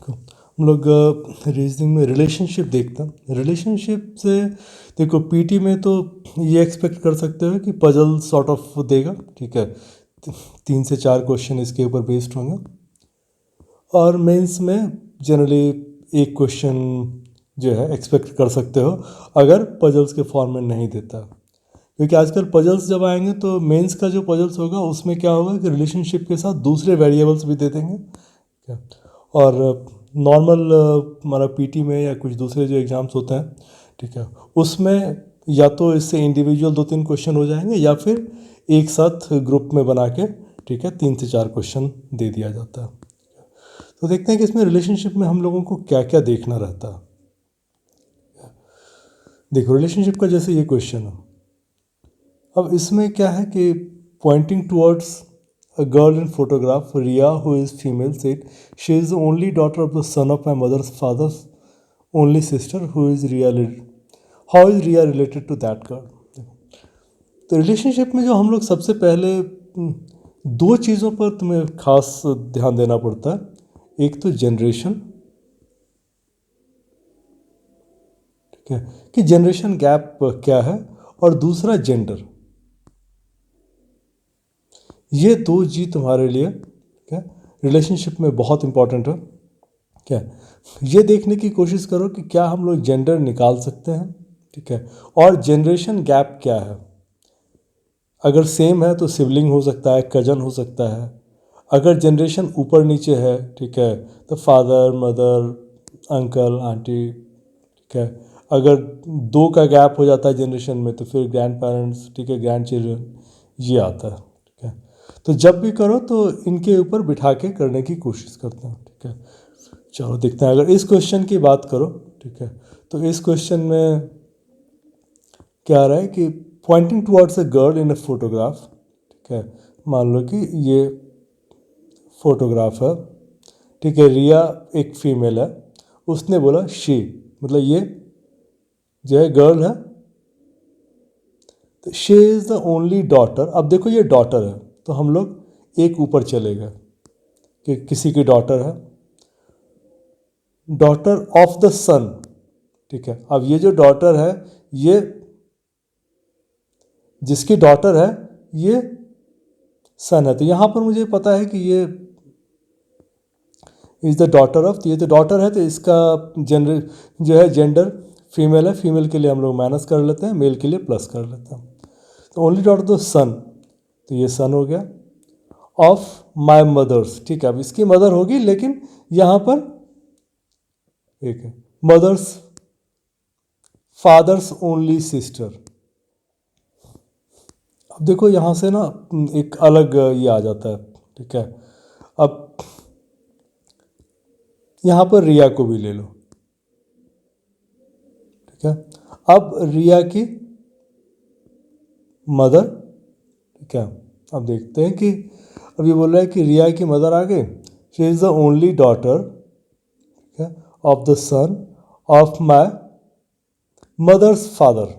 हम लोग रीजनिंग में रिलेशनशिप देखते हैं। रिलेशनशिप से देखो पीटी में तो ये एक्सपेक्ट कर सकते हो कि पजल सॉर्ट ऑफ देगा, ठीक है। 3 से 4 क्वेश्चन इसके ऊपर बेस्ड होंगे। और मेंस में जनरली एक क्वेश्चन जो है एक्सपेक्ट कर सकते हो अगर पजल्स के फॉर्म में नहीं देता, क्योंकि आजकल पजल्स जब आएंगे तो मेंस का जो पजल्स होगा उसमें क्या होगा कि रिलेशनशिप के साथ दूसरे वेरिएबल्स भी दे देंगे, क्या। और नॉर्मल हमारा पीटी में या कुछ दूसरे जो एग्ज़ाम्स होते हैं, ठीक है, उसमें या तो इससे इंडिविजुअल 2-3 क्वेश्चन हो जाएंगे या फिर एक साथ ग्रुप में बना के, ठीक है, 3 से 4 क्वेश्चन दे दिया जाता है। तो देखते हैं कि इसमें रिलेशनशिप में हम लोगों को क्या क्या देखना रहता है। देखो रिलेशनशिप का जैसे ये क्वेश्चन है, अब इसमें क्या है कि pointing towards a girl in photograph, Ria, who is female, said, "She is the only daughter of the son of my mother's father's only sister. Who is Ria? How is Ria related to that girl?" तो relationship में जो हम लोग सबसे पहले 2 चीज़ों पर तुम्हें खास ध्यान देना पड़ता है। एक तो जनरेशन, ठीक है, कि जनरेशन गैप क्या है, और दूसरा जेंडर। ये 2 चीज़ तुम्हारे लिए, क्या, रिलेशनशिप में बहुत इंपॉर्टेंट है। क्या, ये देखने की कोशिश करो कि क्या हम लोग जेंडर निकाल सकते हैं, ठीक है, और जनरेशन गैप क्या है। अगर सेम है तो सिबलिंग हो सकता है, कजन हो सकता है। अगर जनरेशन ऊपर नीचे है, ठीक है, तो फादर मदर अंकल आंटी, ठीक है। अगर 2 का गैप हो जाता है जनरेशन में तो फिर ग्रैंड पेरेंट्स, ठीक है, ग्रैंड चिल्ड्रन, ये आता है, ठीक है। तो जब भी करो तो इनके ऊपर बिठा के करने की कोशिश करते हैं, ठीक है। चलो देखते हैं, अगर इस क्वेश्चन की बात करो, ठीक है, तो इस क्वेश्चन में क्या आ रहा है कि pointing towards a girl in a photograph, ठीक है। मान लो कि ये फोटोग्राफ है, ठीक है, रिया एक फीमेल है, उसने बोला शी, मतलब ये जो है गर्ल है, तो she is the only daughter. अब देखो ये डॉटर है तो हम लोग एक ऊपर चले गए कि किसी की डॉटर है, डॉटर ऑफ द सन, ठीक है। अब ये जो डॉटर है, ये जिसकी डॉटर है ये सन है, तो यहाँ पर मुझे पता है कि ये इज़ द डॉटर ऑफ, ये तो डॉटर है तो इसका जेंडर जो है जेंडर फीमेल है, फीमेल के लिए हम लोग माइनस कर लेते हैं, मेल के लिए प्लस कर लेते हैं। तो ओनली डॉटर द सन, तो ये सन हो गया, ऑफ माई मदर्स, ठीक है। अब इसकी मदर होगी लेकिन यहाँ पर एक है मदर्स फादर्स ओनली सिस्टर। अब देखो यहाँ से ना एक अलग ये आ जाता है, ठीक है। अब यहाँ पर रिया को भी ले लो, ठीक है। अब रिया की मदर, ठीक है। अब देखते हैं कि अब ये बोल रहा है कि रिया की मदर आ गई, she is the only daughter, ठीक है, of the son of my mother's father,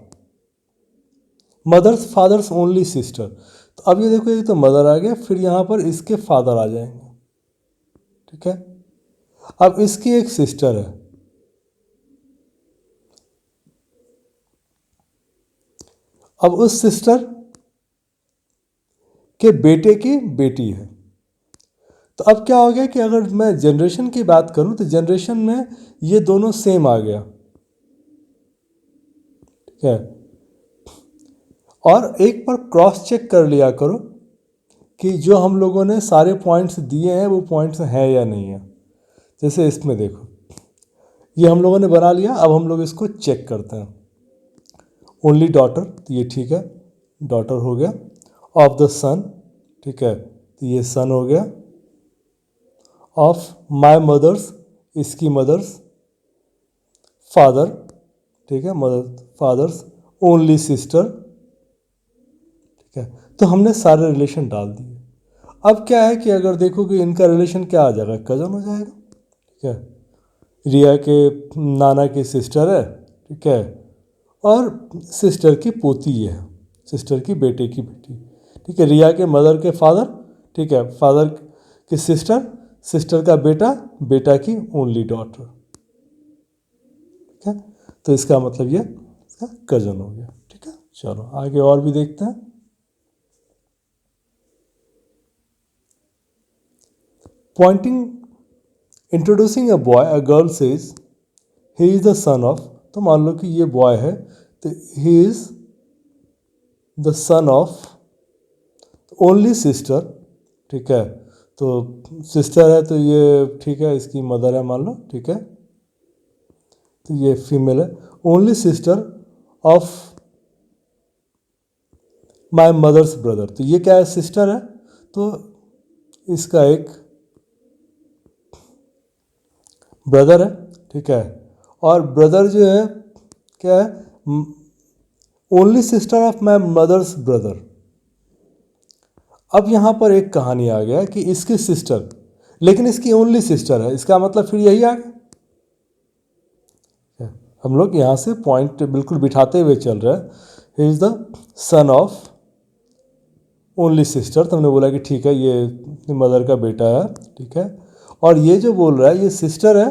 mother's father's only sister. तो अब ये देखो, ये तो मदर आ गया, फिर यहाँ पर इसके फादर आ जाएंगे, ठीक है। अब इसकी एक सिस्टर है, अब उस सिस्टर के बेटे की बेटी है। तो अब क्या हो गया कि अगर मैं जनरेशन की बात करूं तो जनरेशन में ये दोनों सेम आ गया, ठीक है। और एक बार क्रॉस चेक कर लिया करो कि जो हम लोगों ने सारे पॉइंट्स दिए हैं वो पॉइंट्स हैं या नहीं है। जैसे इसमें देखो ये हम लोगों ने बना लिया, अब हम लोग इसको चेक करते हैं। ओनली डॉटर, तो ये ठीक है, डॉटर हो गया। ऑफ द सन, ठीक है, तो ये सन हो गया। ऑफ माई मदर्स, इसकी मदर्स फादर, ठीक है, मदर फादर्स ओनली सिस्टर, ठीक है। तो हमने सारे रिलेशन डाल दिए। अब क्या है कि अगर देखो कि इनका रिलेशन क्या आ जाएगा, कज़न हो जाएगा, ठीक है। रिया के नाना की सिस्टर है, ठीक है, और सिस्टर की पोती है, सिस्टर की बेटे की बेटी, ठीक है। रिया के मदर के फादर, ठीक है, फादर की सिस्टर, सिस्टर का बेटा, बेटा की ओनली डॉटर। ठीक है, तो इसका मतलब ये इसका कजन हो गया। ठीक है, चलो आगे और भी देखते हैं। Pointing, introducing a boy, a girl says he is the son of. तो मान लो कि ये बॉय है, तो he is the son of only sister. ठीक है, तो सिस्टर है तो ये ठीक है, इसकी मदर है मान लो। ठीक है, तो ये फीमेल है। Only sister of my mother's brother, तो ये क्या है, सिस्टर है, तो इसका एक ब्रदर है। ठीक है, और ब्रदर जो है क्या है, only sister of my mother's brother. अब यहाँ पर एक कहानी आ गया कि इसकी सिस्टर, लेकिन इसकी ओनली सिस्टर है, इसका मतलब फिर यही आ गया। हम लोग यहाँ से पॉइंट बिल्कुल बिठाते हुए चल रहे हैं। He is the son of only sister, तो हमने बोला कि ठीक है ये मदर का बेटा है। ठीक है, और ये जो बोल रहा है ये सिस्टर है,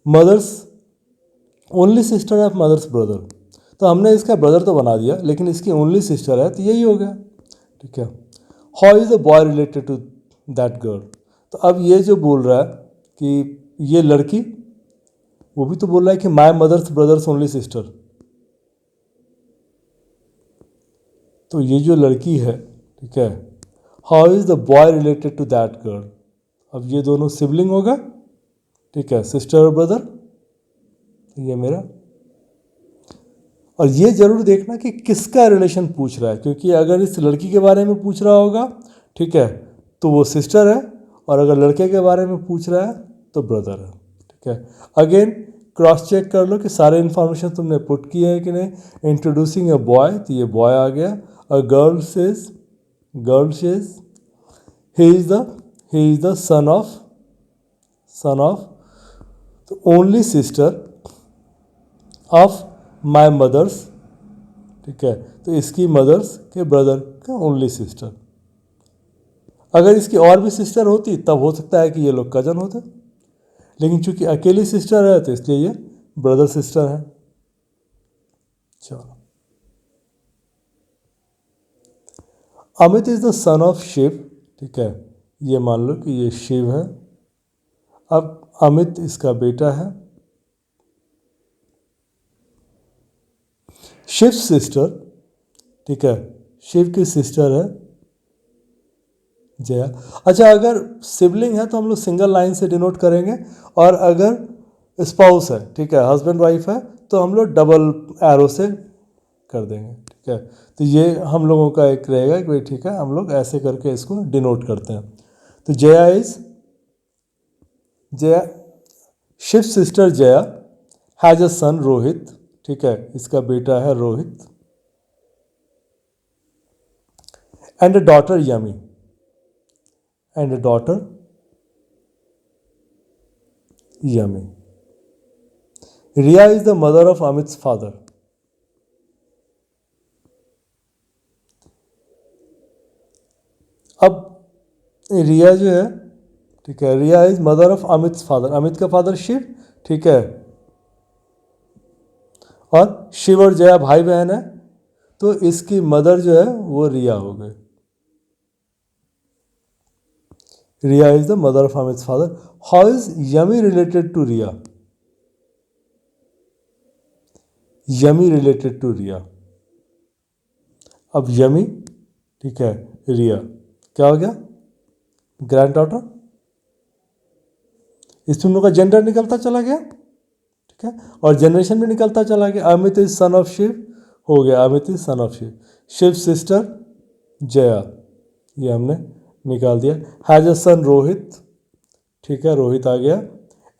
mother's only sister of mother's brother. तो हमने इसका ब्रदर तो बना दिया, लेकिन इसकी ओनली सिस्टर है, तो यही हो गया। ठीक है, how is the boy related to that girl. तो अब ये जो बोल रहा है कि ये लड़की, वो भी तो बोल रहा है कि my mother's brother's only sister. तो ये जो लड़की है, ठीक है, how is the boy related to that girl. अब ये दोनों सिबलिंग होगा। ठीक है, सिस्टर और ब्रदर, ये मेरा। और ये जरूर देखना कि किसका रिलेशन पूछ रहा है, क्योंकि अगर इस लड़की के बारे में पूछ रहा होगा, ठीक है, तो वो सिस्टर है, और अगर लड़के के बारे में पूछ रहा है तो ब्रदर है। ठीक है, अगेन क्रॉस चेक कर लो कि सारे इन्फॉर्मेशन तुमने पुट किए हैं कि नहीं। इंट्रोड्यूसिंग अ बॉय, तो ये बॉय आ गया। A girl says he is the son of तो only sister of my mother's. ठीक है, तो इसकी मदर्स के ब्रदर का ओनली सिस्टर। अगर इसकी और भी सिस्टर होती तब हो सकता है कि ये लोग कजन होते, लेकिन चूंकि अकेली सिस्टर है तो इसलिए ये ब्रदर सिस्टर है। चलो, Amit is the son of Shiv. ठीक है, ये मान लो कि ये शिव है। अब अमित इसका बेटा है। शिव सिस्टर, ठीक है, शिव की सिस्टर है जया। अच्छा, अगर सिबलिंग है तो हम लोग सिंगल लाइन से डिनोट करेंगे, और अगर स्पाउस है, ठीक है, हस्बैंड वाइफ है, तो हम लोग डबल एरो से कर देंगे। ठीक है, तो ये हम लोगों का एक रहेगा कि भाई ठीक है, हम लोग ऐसे करके इसको डिनोट करते हैं। तो Jaya Shiv sister Jaya has a son Rohit. ठीक है, इसका बेटा है Rohit. And a daughter Yami, and a daughter Yami. Riya is the mother of Amit's father. अब रिया जो है, ठीक है, Riya is mother of Amit's father. Amit का फादर शिव, ठीक है, और शिव और जया भाई बहन है, तो इसकी मदर जो है वो रिया हो गई। Riya is the mother of Amit's father. How is Yami related to Riya. Yami related to Riya. अब यमी, ठीक है, रिया क्या हो गया, ग्रैंड डॉटर। इस तुम लोग का जेंडर निकलता चला गया। ठीक है, और जनरेशन भी निकलता चला गया। Amit is son of Shiv हो गया, Amit is son of Shiv. Shiv sister Jaya, ये हमने निकाल दिया। हैज अ सन रोहित, ठीक है, रोहित आ गया।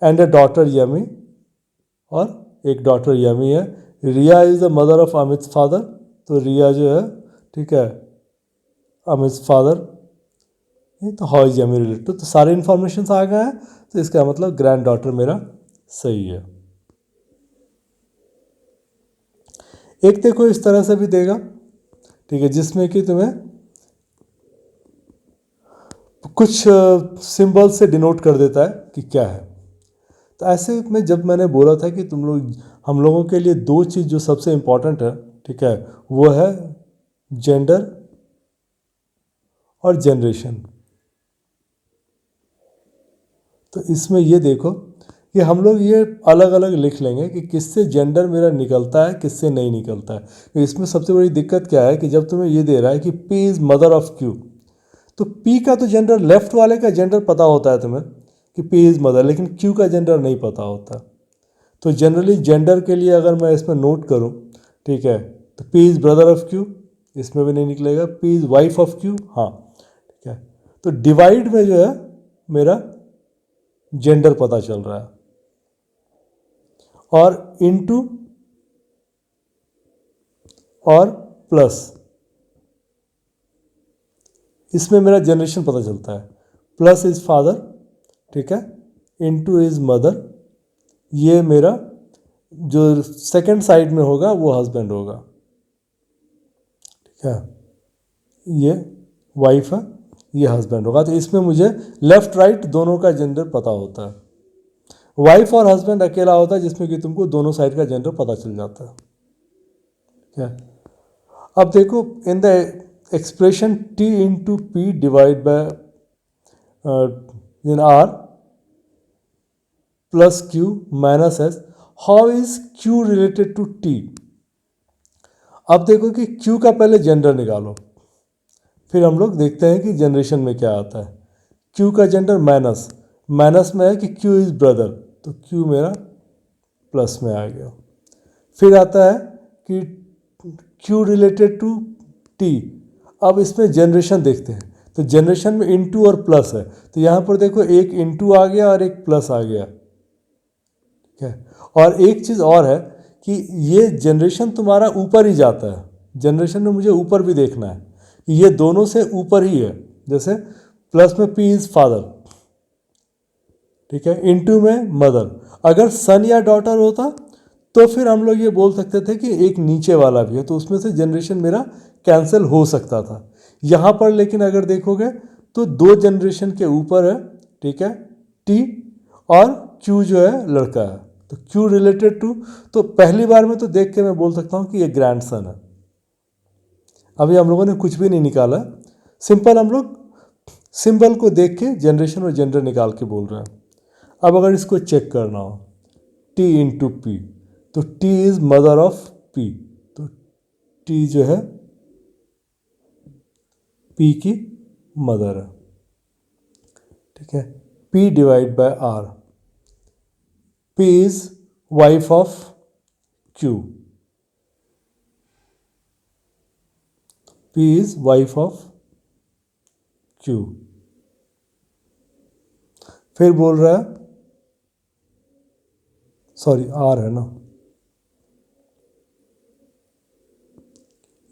एंड अ डॉटर यमी, और एक डॉटर यमी है। Riya is the mother of Amit father, तो रिया जो है, ठीक है, अमित फादर। ये तो हाउ इज यमी रिलेटेड, तो सारे इन्फॉर्मेशन आ गए हैं, तो इसका मतलब ग्रैंड डॉटर मेरा सही है। एक देखो इस तरह से भी देगा, ठीक है, जिसमें कि तुम्हें कुछ सिंबल से डिनोट कर देता है कि क्या है। तो ऐसे में जब मैंने बोला था कि हम लोगों के लिए दो चीज़ जो सबसे इम्पोर्टेंट है, ठीक है, वो है जेंडर और जनरेशन। तो इसमें ये देखो कि हम लोग ये अलग अलग लिख लेंगे कि किससे जेंडर मेरा निकलता है, किससे नहीं निकलता है। तो इसमें सबसे बड़ी दिक्कत क्या है कि जब तुम्हें ये दे रहा है कि P is mother of Q, तो P का तो जेंडर, लेफ्ट वाले का जेंडर पता होता है तुम्हें कि P इज़ मदर, लेकिन Q का जेंडर नहीं पता होता। तो जनरली जेंडर के लिए अगर मैं इसमें नोट करूं, ठीक है, तो P is brother of Q, इसमें भी नहीं निकलेगा। P is wife of Q, हाँ, ठीक है। तो डिवाइड में जो है मेरा जेंडर पता चल रहा है, और इनटू और प्लस, इसमें मेरा जनरेशन पता चलता है। प्लस इज फादर, ठीक है, इनटू इज मदर, ये मेरा जो सेकंड साइड में होगा वो हस्बैंड होगा, ठीक है, ये वाइफ है, ये हस्बैंड होगा। तो इसमें मुझे लेफ्ट राइट दोनों का जेंडर पता होता है। वाइफ और हस्बैंड अकेला होता है जिसमें कि तुमको दोनों साइड का जेंडर पता चल जाता है, क्या। अब देखो, in the expression T into P divide by in R plus Q minus S, how is Q related to T। अब देखो कि Q का पहले जेंडर निकालो, फिर हम लोग देखते हैं कि जनरेशन में क्या आता है। Q का जेंडर माइनस, माइनस में है कि Q इज ब्रदर, तो Q मेरा प्लस में आ गया। फिर आता है कि Q रिलेटेड टू T। अब इसमें जनरेशन देखते हैं, तो जनरेशन में इनटू और प्लस है, तो यहाँ पर देखो एक इनटू आ गया और एक प्लस आ गया, ठीक है। और एक चीज़ और है कि ये जनरेशन तुम्हारा ऊपर ही जाता है, जनरेशन में मुझे ऊपर भी देखना है कि ये दोनों से ऊपर ही है। जैसे प्लस में P इज़ फादर, ठीक है, इनटू में मदर। अगर सन या डॉटर होता तो फिर हम लोग ये बोल सकते थे कि एक नीचे वाला भी है, तो उसमें से जनरेशन मेरा कैंसिल हो सकता था। यहाँ पर लेकिन अगर देखोगे तो दो जनरेशन के ऊपर है, ठीक है, T, और Q जो है लड़का है, तो Q रिलेटेड टू, तो पहली बार में तो देख के मैं बोल सकता हूँ कि ये ग्रैंडसन है। अभी हम लोगों ने कुछ भी नहीं निकाला, सिंपल हम लोग सिंबल को देख के जनरेशन और जेंडर निकाल के बोल रहे हैं। अब अगर इसको चेक करना हो, T इंटू पी, तो T is mother of P, तो T जो है P की मदर है, ठीक है। P divide by R, P is wife of Q, P is wife of Q। फिर बोल रहा है, सॉरी R है ना,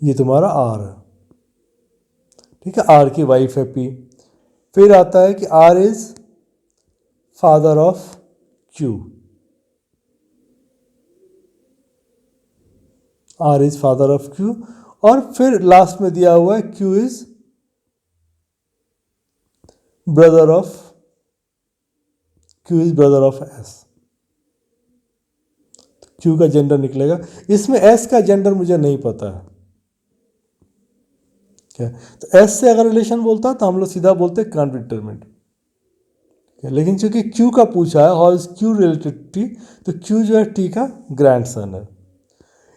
ये तुम्हारा R है, ठीक है, R की वाइफ है P। फिर आता है कि R is father of Q, R is father of Q, और फिर लास्ट में दिया हुआ है Q is brother of S। Q का जेंडर निकलेगा, इसमें S का जेंडर मुझे नहीं पता है, क्या। तो S से अगर रिलेशन बोलता तो हम लोग सीधा बोलते कांट बी डिटरमिन्ड, लेकिन चूंकि Q का पूछा है how is Q related T, तो Q जो है T का ग्रैंडसन है।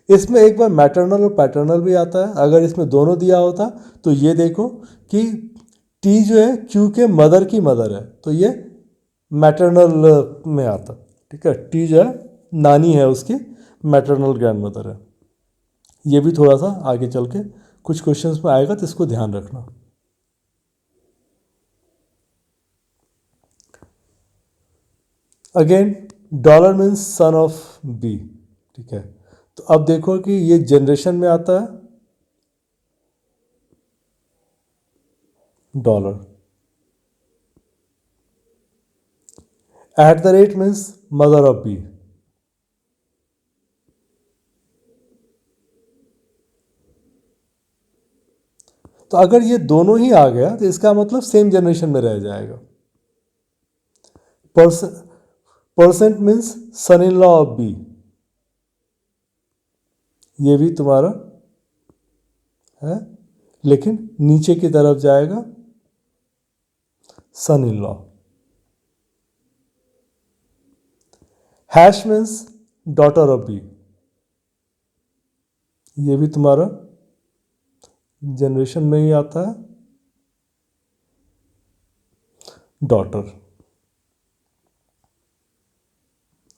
इसमें एक बार मैटरनल और पैटर्नल भी आता है। अगर इसमें दोनों दिया होता तो ये देखो कि T जो है Q के मदर की मदर है, तो ये मैटरनल में आता, ठीक है। T जो है नानी है उसकी, मैटरनल ग्रैंड मदर है। ये भी थोड़ा सा आगे चल के कुछ क्वेश्चंस में आएगा, तो इसको ध्यान रखना। Again dollar means son of B, ठीक है। तो अब देखो कि ये जनरेशन में आता है dollar, at the rate means mother of B, तो अगर ये दोनों ही आ गया तो इसका मतलब सेम जनरेशन में रह जाएगा। Percent means son in law of B, ये भी तुम्हारा है लेकिन नीचे की तरफ जाएगा son in law. Hash means daughter of B, ये भी तुम्हारा जनरेशन में ही आता है, डॉटर।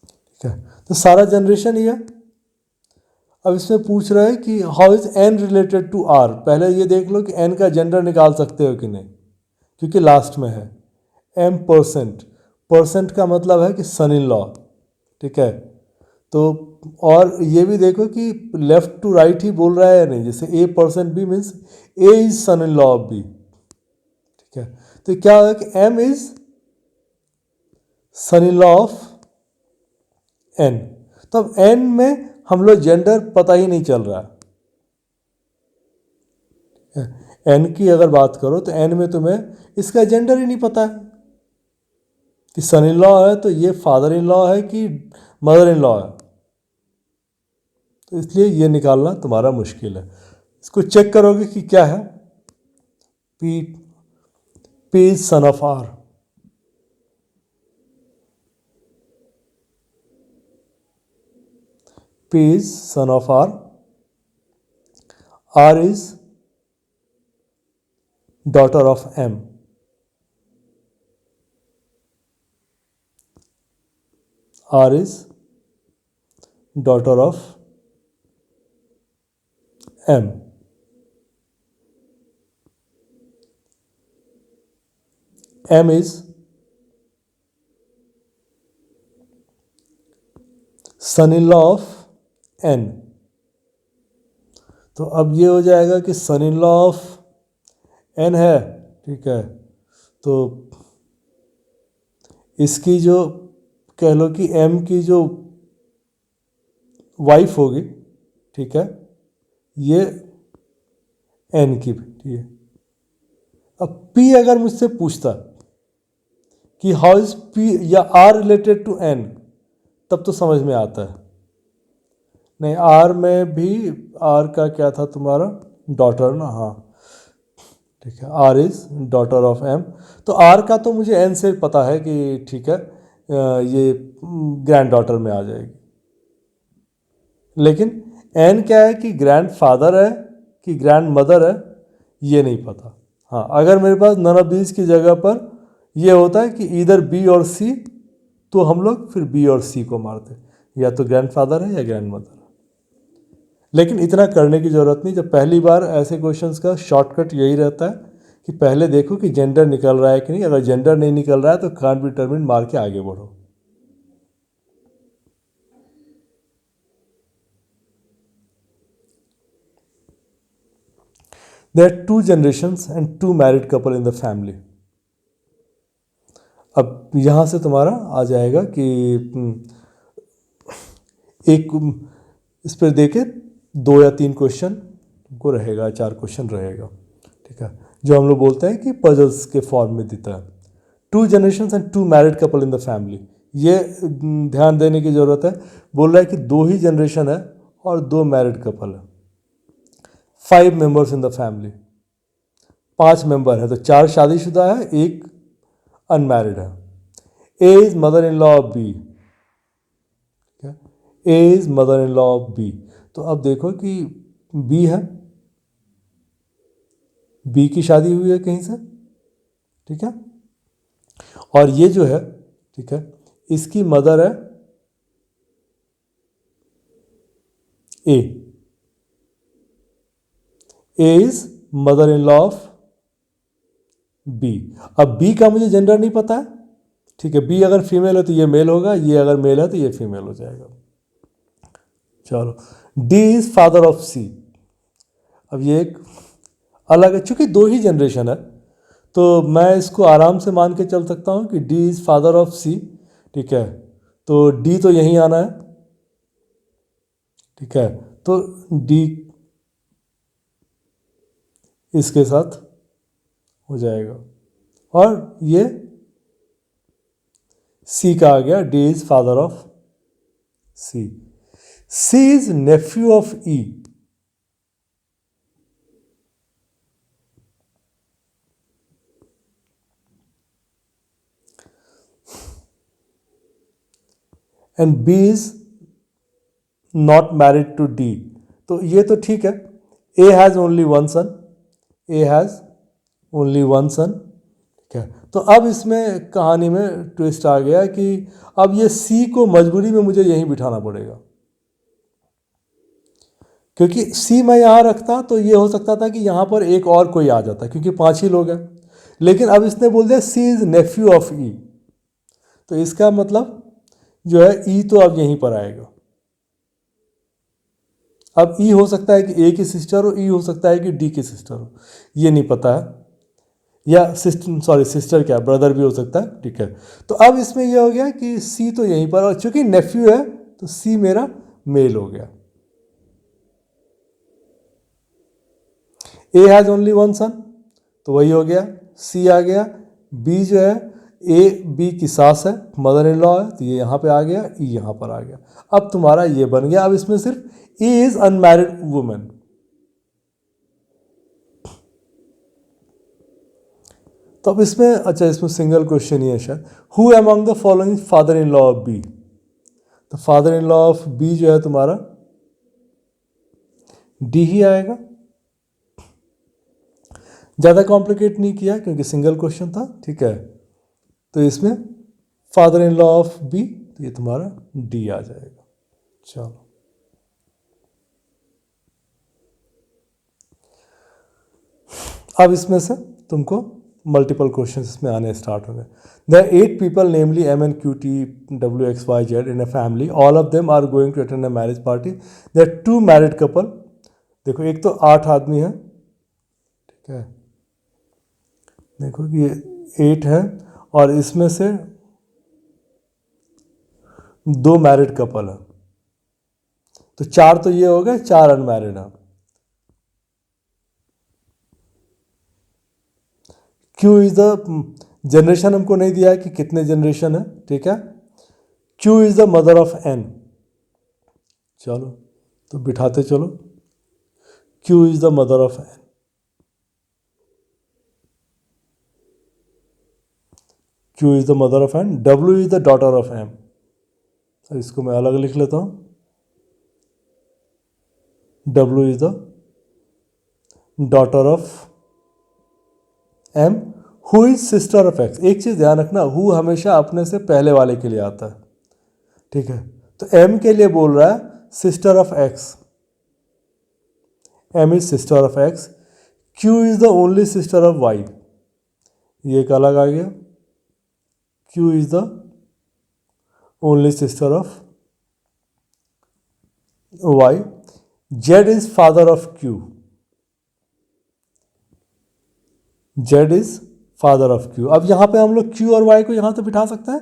ठीक है, तो सारा जनरेशन ही है। अब इसमें पूछ रहा है कि how is N related to R. पहले ये देख लो कि एन का जेंडर निकाल सकते हो कि नहीं, क्योंकि लास्ट में है। एम परसेंट, परसेंट का मतलब है कि सन इन लॉ। ठीक है, तो और ये भी देखो कि लेफ्ट टू राइट ही बोल रहा है या नहीं, जैसे A percent B means A is son in law of B. ठीक है, तो क्या होगा कि M is son in law of N. तो अब एन में हम लोग जेंडर पता ही नहीं चल रहा है। एन की अगर बात करो तो एन में तुम्हें इसका जेंडर ही नहीं पता है कि सन इन लॉ है तो ये फादर इन लॉ है कि मदर इन लॉ है, तो इसलिए ये निकालना तुम्हारा मुश्किल है। इसको चेक करोगे कि क्या है। P P is son of R, P is son of R, R is daughter of M, R is daughter of M, M is son-in-law of N। तो अब ये हो जाएगा कि सन इन लॉ ऑफ एन है। ठीक है, तो इसकी जो कह लो कि एम की जो वाइफ होगी, ठीक है, ये एन की बेटी है। अब पी अगर मुझसे पूछता कि हाउ इज पी या आर रिलेटेड टू एन, तब तो समझ में आता है। नहीं, आर में भी आर का क्या था तुम्हारा, डॉटर ना, हाँ ठीक है, R is daughter of M. तो आर का तो मुझे एन से पता है कि ठीक है ये ग्रैंड डॉटर में आ जाएगी, लेकिन एन क्या है कि ग्रैंड फादर है कि ग्रैंड मदर है ये नहीं पता। हाँ, अगर मेरे पास नन ऑफ दीज की जगह पर ये होता है कि इधर बी और सी, तो हम लोग फिर बी और सी को मारते, या तो ग्रैंड फादर है या ग्रैंड मदर है। लेकिन इतना करने की ज़रूरत नहीं। जब पहली बार ऐसे क्वेश्चंस का शॉर्टकट यही रहता है कि पहले देखो कि जेंडर निकल रहा है कि नहीं। अगर जेंडर नहीं निकल रहा है तो कांट बी डिटरमिन्ड मार के आगे बढ़ो। There are two generations and two married couple in the family। अब यहाँ से तुम्हारा आ जाएगा कि एक इस पर देखे 2 या 3 क्वेश्चन को रहेगा, 4 क्वेश्चन रहेगा। ठीक है, जो हम लोग बोलते हैं कि पजल्स के फॉर्म में देता है। 2 generations and 2 married couple in the family, ये ध्यान देने की ज़रूरत है। बोल रहा है कि 2 ही जनरेशन है और 2 मैरिड कपल है। 5 members in the family, 5 member है, तो 4 शादीशुदा है, 1 अनमैरिड है। A is mother in law of B, A is mother in law of B. तो अब देखो कि बी है, बी की शादी हुई है कहीं से, ठीक है, और ये जो है, ठीक है, इसकी मदर है A, A is mother in law of B. अब बी का मुझे जेंडर नहीं पता है, ठीक है, बी अगर फीमेल है तो ये मेल होगा, ये अगर मेल है तो ये फीमेल हो जाएगा। चलो, डी इज फादर ऑफ सी। अब ये एक अलग है, चूंकि 2 ही जनरेशन है तो मैं इसको आराम से मान के चल सकता हूँ कि डी इज फादर ऑफ सी। ठीक है, तो डी तो यहीं आना है, ठीक है, तो डी इसके साथ हो जाएगा। और ये सी का आ गया, D is father of C. C is nephew of E. And B is not married to D. तो ये तो ठीक है, A has only one son, A has only one son, ठीक है। तो अब इसमें कहानी में ट्विस्ट आ गया कि अब ये सी को मजबूरी में मुझे यहीं बिठाना पड़ेगा, क्योंकि सी मैं यहाँ रखता तो ये हो सकता था कि यहाँ पर एक और कोई आ जाता, क्योंकि 5 ही लोग हैं। लेकिन अब इसने बोल दिया सी इज नेफ्यू ऑफ ई, तो इसका मतलब जो है ई तो अब यहीं पर आएगा। अब ई हो सकता है कि ए की सिस्टर हो, ई हो सकता है कि डी की सिस्टर हो, ये नहीं पता है, या सिस्टर क्या, ब्रदर भी हो सकता है, ठीक है। तो अब इसमें यह हो गया कि सी तो यहीं पर, और चूंकि नेफ्यू है तो सी मेरा मेल हो गया। ए हैज ओनली वन सन, तो वही हो गया, सी आ गया। बी जो है, ए बी की सास है, मदर इन लॉ है, तो ये यहाँ पे आ गया, ई यहाँ पर आ गया। अब तुम्हारा ये बन गया। अब इसमें सिर्फ ए इज अनमैरिड वुमेन। तो अब इसमें, अच्छा इसमें सिंगल क्वेश्चन ही है शायद, who among the following father in law of B. तो father in law of B जो है तुम्हारा डी ही आएगा। ज़्यादा कॉम्प्लिकेट नहीं किया क्योंकि सिंगल क्वेश्चन था, ठीक है। तो इसमें father in law of B, तो ये तुम्हारा डी आ जाएगा। चलो, अब इसमें से तुमको मल्टीपल क्वेश्चंस इसमें आने स्टार्ट होंगे। There are 8 people namely M N Q T W X Y Z in a family, all of them are going to attend a marriage party. There are 2 married couple. देखो एक तो 8 आदमी है, ठीक है, देखो कि ये 8 है, और इसमें से 2 मैरिड कपल है, तो 4 तो ये हो गए, 4 अनमैरिड है। क्यू इज द जनरेशन, हमको नहीं दिया है कि कितने जनरेशन है, ठीक है। Q is the mother of N. चलो तो बिठाते चलो, Q is the mother of N. Q is the mother of N. W is the daughter of M. इसको मैं अलग लिख लेता हूं, W is the daughter of M. Who is sister of X. एक चीज ध्यान रखना, हु हमेशा अपने से पहले वाले के लिए आता है, ठीक है। तो एम के लिए बोल रहा है sister of X, M is sister of X. Q is the only sister of Y, ये एक अलग आ गया, Q is the only sister of Y. Z is father of Q, Z is father of Q. अब यहां पे हम लोग क्यू और वाई को यहां से बिठा सकते हैं,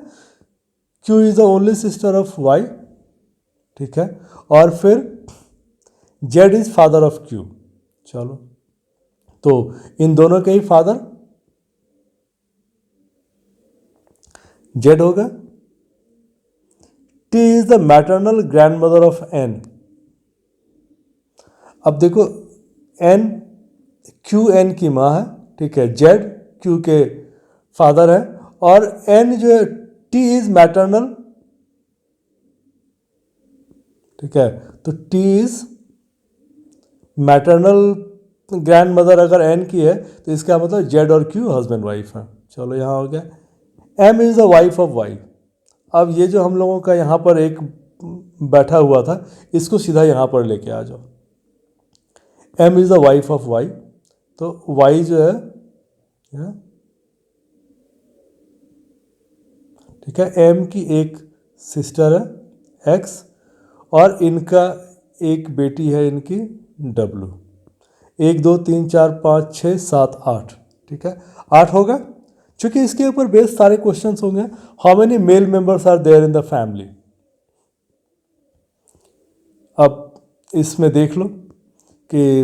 Q is the only sister of Y, ठीक है। और फिर Z is father of Q. चलो, तो इन दोनों के ही फादर जेड होगा। T is the maternal grandmother of N. अब देखो, एन क्यू एन की माँ है, ठीक है, जेड क्यू के फादर है, और एन जो है टी इज मैटरनल, ठीक है। तो T is maternal grand mother अगर एन की है, तो इसका मतलब जेड और क्यू हस्बैंड वाइफ है। चलो यहाँ हो गया। M is the wife of Y. अब ये जो हम लोगों का यहाँ पर एक बैठा हुआ था, इसको सीधा यहाँ पर लेके आ जाओ। M is the wife of Y, तो वाई जो है, ठीक है, एम की एक सिस्टर है एक्स, और इनका एक बेटी है इनकी डब्लू। 1 2 3 4 5 6 7 8, ठीक है, 8 होगा। चूंकि इसके ऊपर बेस सारे क्वेश्चंस होंगे, how many male members are there in the family. अब इसमें देख लो कि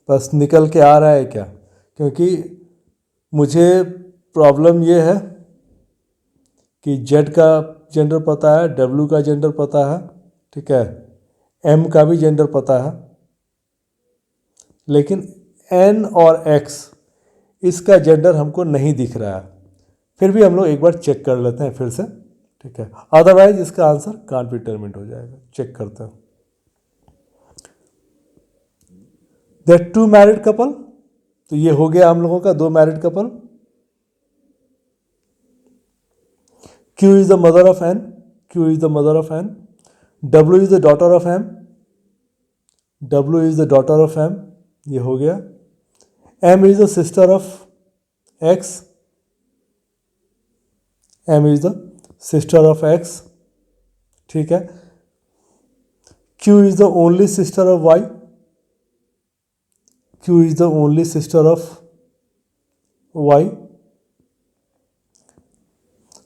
बस निकल के आ रहा है क्या, क्योंकि मुझे प्रॉब्लम ये है कि जेड का जेंडर पता है, डब्ल्यू का जेंडर पता है, ठीक है, एम का भी जेंडर पता है, लेकिन एन और एक्स इसका जेंडर हमको नहीं दिख रहा है। फिर भी हम लोग एक बार चेक कर लेते हैं फिर से, ठीक है, अदरवाइज इसका आंसर कांट बी डिटरमिन्ड हो जाएगा। चेक करते हैं। देयर टू मैरिड कपल, तो ये हो गया हम लोगों का दो married couple. Q is the mother of N, Q is the mother of N, W is the daughter of M, W is the daughter of M, ये हो गया। M is the sister of X, M is the sister of X, ठीक है। Q is the only sister of Y, Q is the only sister of Y।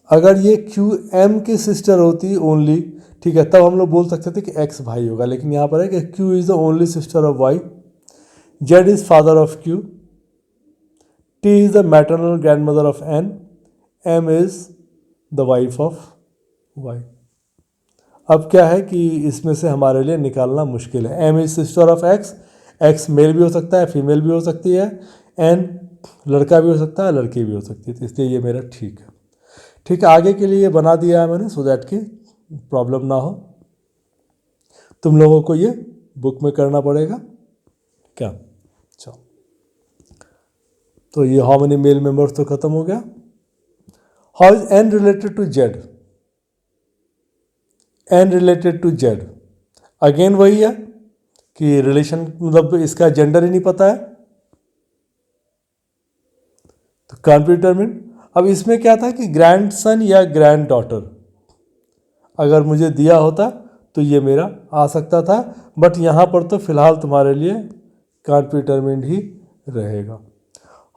अगर ये Q M की sister होती only, ठीक है, तब हम लोग बोल सकते थे कि X भाई होगा, लेकिन यहाँ पर है कि Q is the only sister of Y, Z is father of Q, T is the maternal grandmother of N, M is the wife of Y। अब क्या है कि इसमें से हमारे लिए निकालना मुश्किल है। M is sister of X, X male भी हो सकता है, फीमेल भी हो सकती है, N लड़का भी हो सकता है, लड़की भी हो सकती है, तो इसलिए ये मेरा ठीक है। ठीक है, आगे के लिए बना दिया है मैंने सो दैट कि प्रॉब्लम ना हो। तुम लोगों को ये बुक में करना पड़ेगा क्या। चलो, तो ये हाउ मेनी मेल मेंबर्स तो खत्म हो गया। How is N related to Z, N related to Z, again वही है कि रिलेशन, मतलब इसका जेंडर ही नहीं पता है, तो कांट बी डिटरमिन्ड। अब इसमें क्या था कि ग्रैंडसन या ग्रैंड डॉटर अगर मुझे दिया होता तो ये मेरा आ सकता था, बट यहाँ पर तो फिलहाल तुम्हारे लिए कांट बी डिटरमिन्ड ही रहेगा।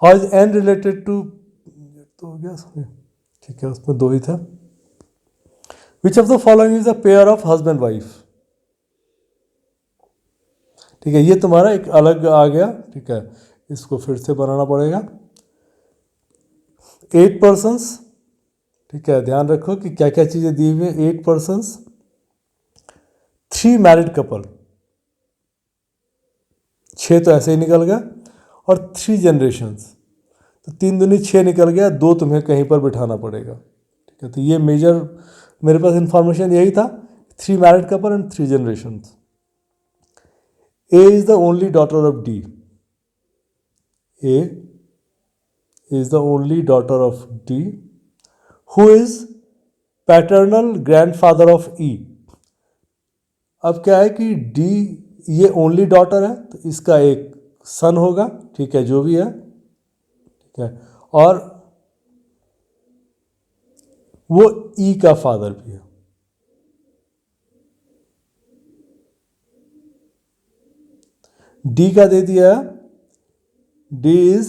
How is N related to, तो हो गया, ठीक है, उसमें दो ही था। Which of the following is a pair of husband wife, ठीक है, ये तुम्हारा एक अलग आ गया, ठीक है, इसको फिर से बनाना पड़ेगा। 8 पर्सन्स, ठीक है, ध्यान रखो कि क्या क्या चीज़ें दी हुई हैं। 8 पर्सन्स, 3 मैरिड कपल, 6 तो ऐसे ही निकल गया, और 3 जनरेशन्स, तो 3 दूनी 6 निकल गया, 2 तुम्हें कहीं पर बिठाना पड़ेगा, ठीक है। तो ये मेजर मेरे पास इंफॉर्मेशन यही था, 3 married couple and 3 generations. A is the only daughter of D, A is the only daughter of D, who is paternal grandfather of E। अब क्या है कि D ये ओनली डॉटर है, तो इसका एक सन होगा, ठीक है, जो भी है, ठीक है, और वो E का फादर भी है। D का दे दिया है, D इज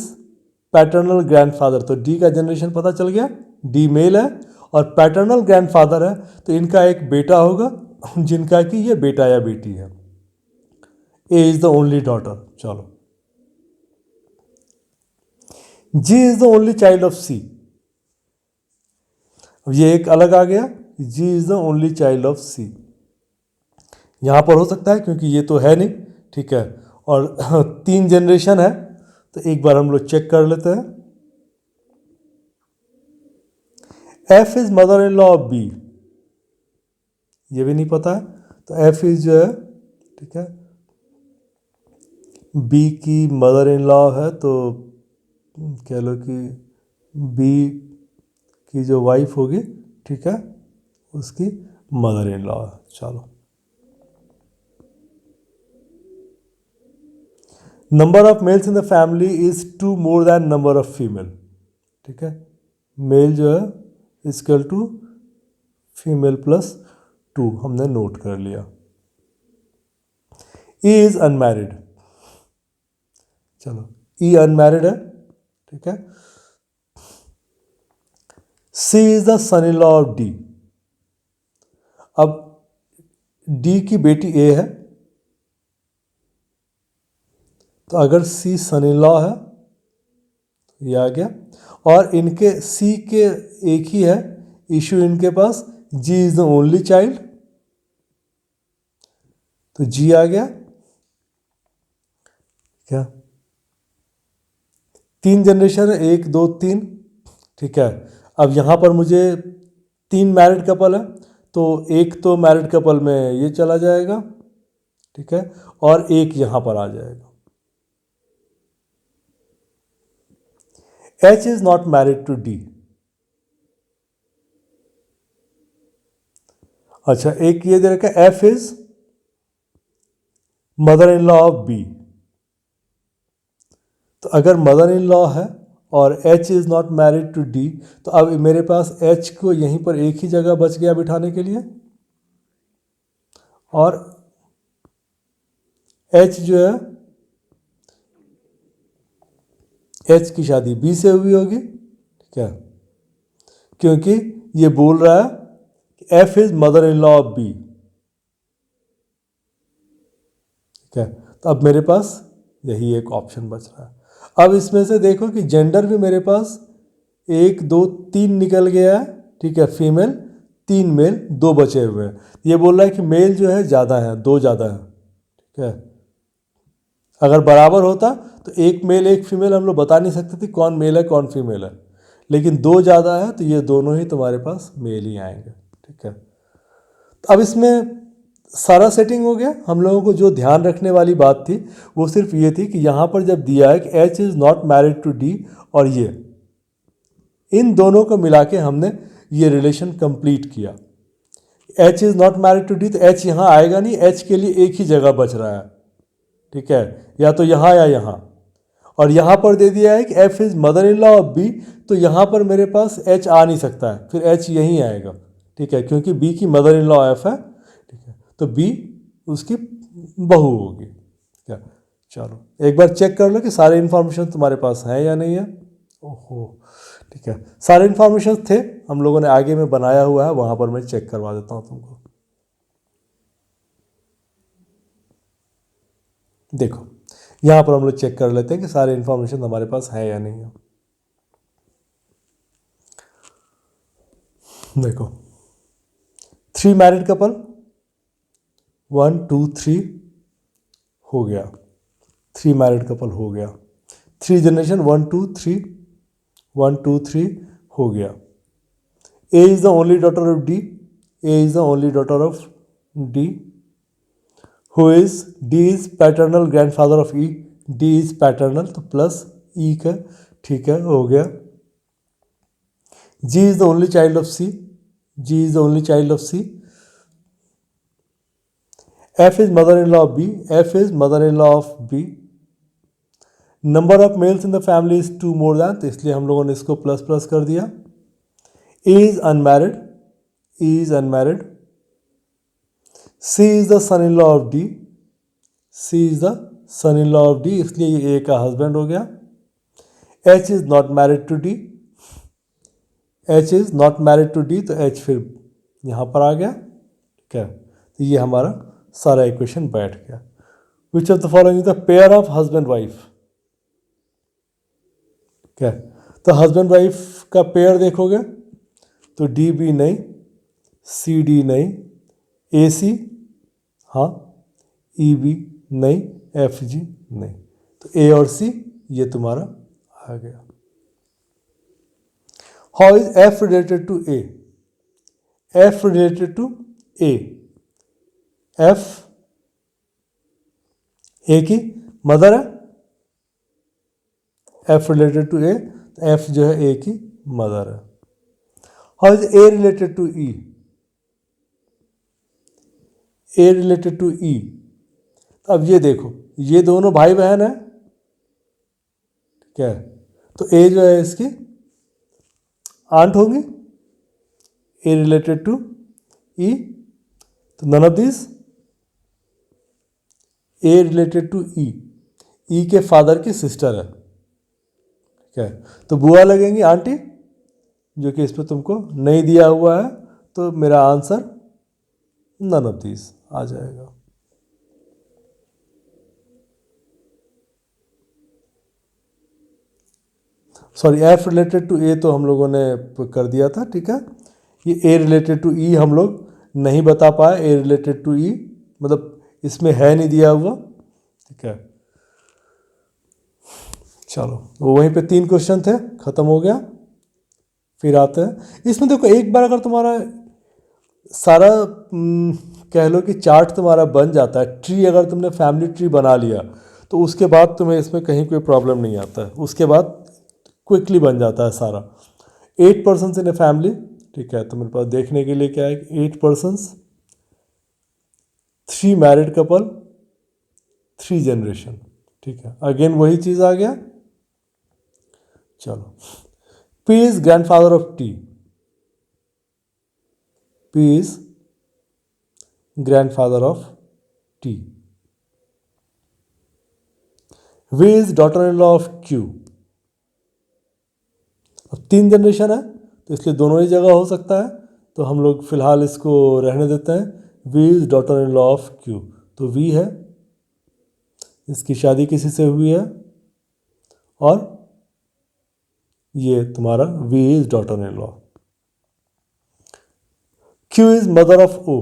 पैटर्नल ग्रैंडफादर, तो D का जनरेशन पता चल गया, D मेल है और पैटर्नल ग्रैंडफादर है, तो इनका एक बेटा होगा जिनका कि ये बेटा या बेटी है। A is the only daughter. चलो, G is the only child of C, अब ये एक अलग आ गया, G is the only child of C। यहां पर हो सकता है क्योंकि ये तो है नहीं, ठीक है, और 3 जनरेशन है, तो एक बार हम लोग चेक कर लेते हैं। F is mother in law of B, ये भी नहीं पता है, तो F इज जो है, ठीक है, B की मदर इन लॉ है, तो कह लो कि B की जो वाइफ होगी, ठीक है, उसकी मदर इन लॉ है। चलो, number of males in the family is 2 more than number of female, ठीक है, मेल जो है इक्वल टू फीमेल प्लस 2 हमने नोट कर लिया। E इज अनमैरिड, चलो, E अनमैरिड है, ठीक है। C is the son in law of D, अब D की बेटी A है, तो अगर C सन इन लॉ है ये आ गया। और इनके सी के एक ही है इशू इनके पास, जी इज द ओनली चाइल्ड, तो जी आ गया। क्या 3 जनरेशन है, 1 2 3, ठीक है। अब यहाँ पर मुझे 3 मैरिड कपल है, तो एक तो मैरिड कपल में ये चला जाएगा, ठीक है, और एक यहाँ पर आ जाएगा। H is not married to D। अच्छा, एक ये दे रखा है F is mother in law of B। तो अगर मदर इन लॉ है और H is not married to D, तो अब मेरे पास H को यहीं पर एक ही जगह बच गया बिठाने के लिए, और H जो है H की शादी B से हुई होगी, ठीक है, क्योंकि ये बोल रहा है कि F is mother in law of B, ठीक है। तो अब मेरे पास यही एक ऑप्शन बच रहा है। अब इसमें से देखो कि जेंडर भी मेरे पास 1 2 3 निकल गया है, ठीक है, फीमेल 3 मेल 2 बचे हुए हैं। ये बोल रहा है कि मेल जो है ज़्यादा है, 2 ज़्यादा है, ठीक है। अगर बराबर होता तो एक मेल एक फीमेल हम लोग बता नहीं सकते थे कौन मेल है कौन फीमेल है, लेकिन 2 ज़्यादा है तो ये दोनों ही तुम्हारे पास मेल ही आएंगे, ठीक है। तो अब इसमें सारा सेटिंग हो गया। हम लोगों को जो ध्यान रखने वाली बात थी वो सिर्फ ये थी कि यहाँ पर जब दिया है कि H is not married to D, और ये इन दोनों को मिला के हमने ये रिलेशन कंप्लीट किया। H is not married to D, तो H यहाँ आएगा नहीं, H के लिए एक ही जगह बच रहा है, ठीक है, या तो यहाँ या यहाँ। और यहाँ पर दे दिया है कि F is mother in law of B, तो यहाँ पर मेरे पास H आ नहीं सकता है, फिर H यहीं आएगा, ठीक है, क्योंकि B की मदर इन लॉ F है, ठीक है, तो B उसकी बहू होगी, क्या। चलो एक बार चेक कर लो कि सारे इन्फॉर्मेशन तुम्हारे पास हैं या नहीं है। ओहो, ठीक है, सारे इन्फॉर्मेशन थे, हम लोगों ने आगे में बनाया हुआ है, वहाँ पर मैं चेक करवा देता हूँ तुमको। देखो यहाँ पर हम लोग चेक कर लेते हैं कि सारे इन्फॉर्मेशन हमारे पास है या नहीं है। देखो 3 मैरिड कपल, 1 2 3 हो गया, 3 मैरिड कपल हो गया। 3 जनरेशन 1 2 3, 1 2 3 हो गया। A is the only daughter of D, A is the only daughter of D, who is D is paternal grandfather of E, D is paternal, तो प्लस E का, ठीक है, हो गया। G is the only child of C, G is the only child of C, F is mother-in-law of B, F is mother-in-law of B, number of males in the family is 2 more than, तो इसलिए हम लोगों ने इसको plus plus कर दिया। E is unmarried, E is unmarried, C is the son-in-law of D, C is the son-in-law of D, इसलिए ये A का हस्बैंड हो गया। H is not married to D, H is not married to D, तो H फिर यहाँ पर आ गया, ठीक है, तो ये हमारा सारा इक्वेशन बैठ गया। विच of the following is the pair of husband wife, क्या, तो हस्बैंड वाइफ का पेयर देखोगे तो डी बी नहीं, सी डी नहीं, ए सी हाँ, ई बी नहीं, एफ जी नहीं, तो ए और सी ये तुम्हारा आ गया। How is F related to A, F related to A, F A की मदर है, F related to A, F जो है ए की मदर है। How is A related to E, A related to E, अब ये देखो ये दोनों भाई बहन है, क्या है, तो ए जो है इसकी आंट होगी, ए रिलेटेड टू ई, तो none of this, A related to E, E के फादर की सिस्टर है, ठीक है, तो बुआ लगेंगी आंटी, जो कि इस पर तुमको नहीं दिया हुआ है, तो मेरा आंसर नन ऑफ दिस आ जाएगा। सॉरी एफ रिलेटेड टू ए तो हम लोगों ने कर दिया था, ठीक है। ये ए रिलेटेड टू ई हम लोग नहीं बता पाए, ए रिलेटेड टू ई मतलब इसमें है नहीं दिया हुआ, ठीक है। चलो वहीं पे 3 क्वेश्चन थे, ख़त्म हो गया। फिर आते हैं इसमें, देखो एक बार अगर तुम्हारा सारा कह लो कि चार्ट तुम्हारा बन जाता है, ट्री अगर तुमने फैमिली ट्री बना लिया तो उसके बाद तुम्हें इसमें कहीं कोई प्रॉब्लम नहीं आता है, उसके बाद क्विकली बन जाता है सारा। 8 पर्सन्स इन ए फैमिली, ठीक है। तो मेरे पास देखने के लिए क्या है, 8 पर्सन्स, 3 मैरिड कपल, 3 जनरेशन, ठीक है। अगेन वही चीज़ आ गया। चलो, P is grandfather of T. P is grandfather of T. V is daughter-in-law of Q. अब 3 जनरेशन है तो इसलिए दोनों ही जगह हो सकता है, तो हम लोग फिलहाल इसको रहने देते हैं। V is daughter-in-law of Q. तो V है, इसकी शादी किसी से हुई है, और ये तुम्हारा V is daughter-in-law. Q is mother of O.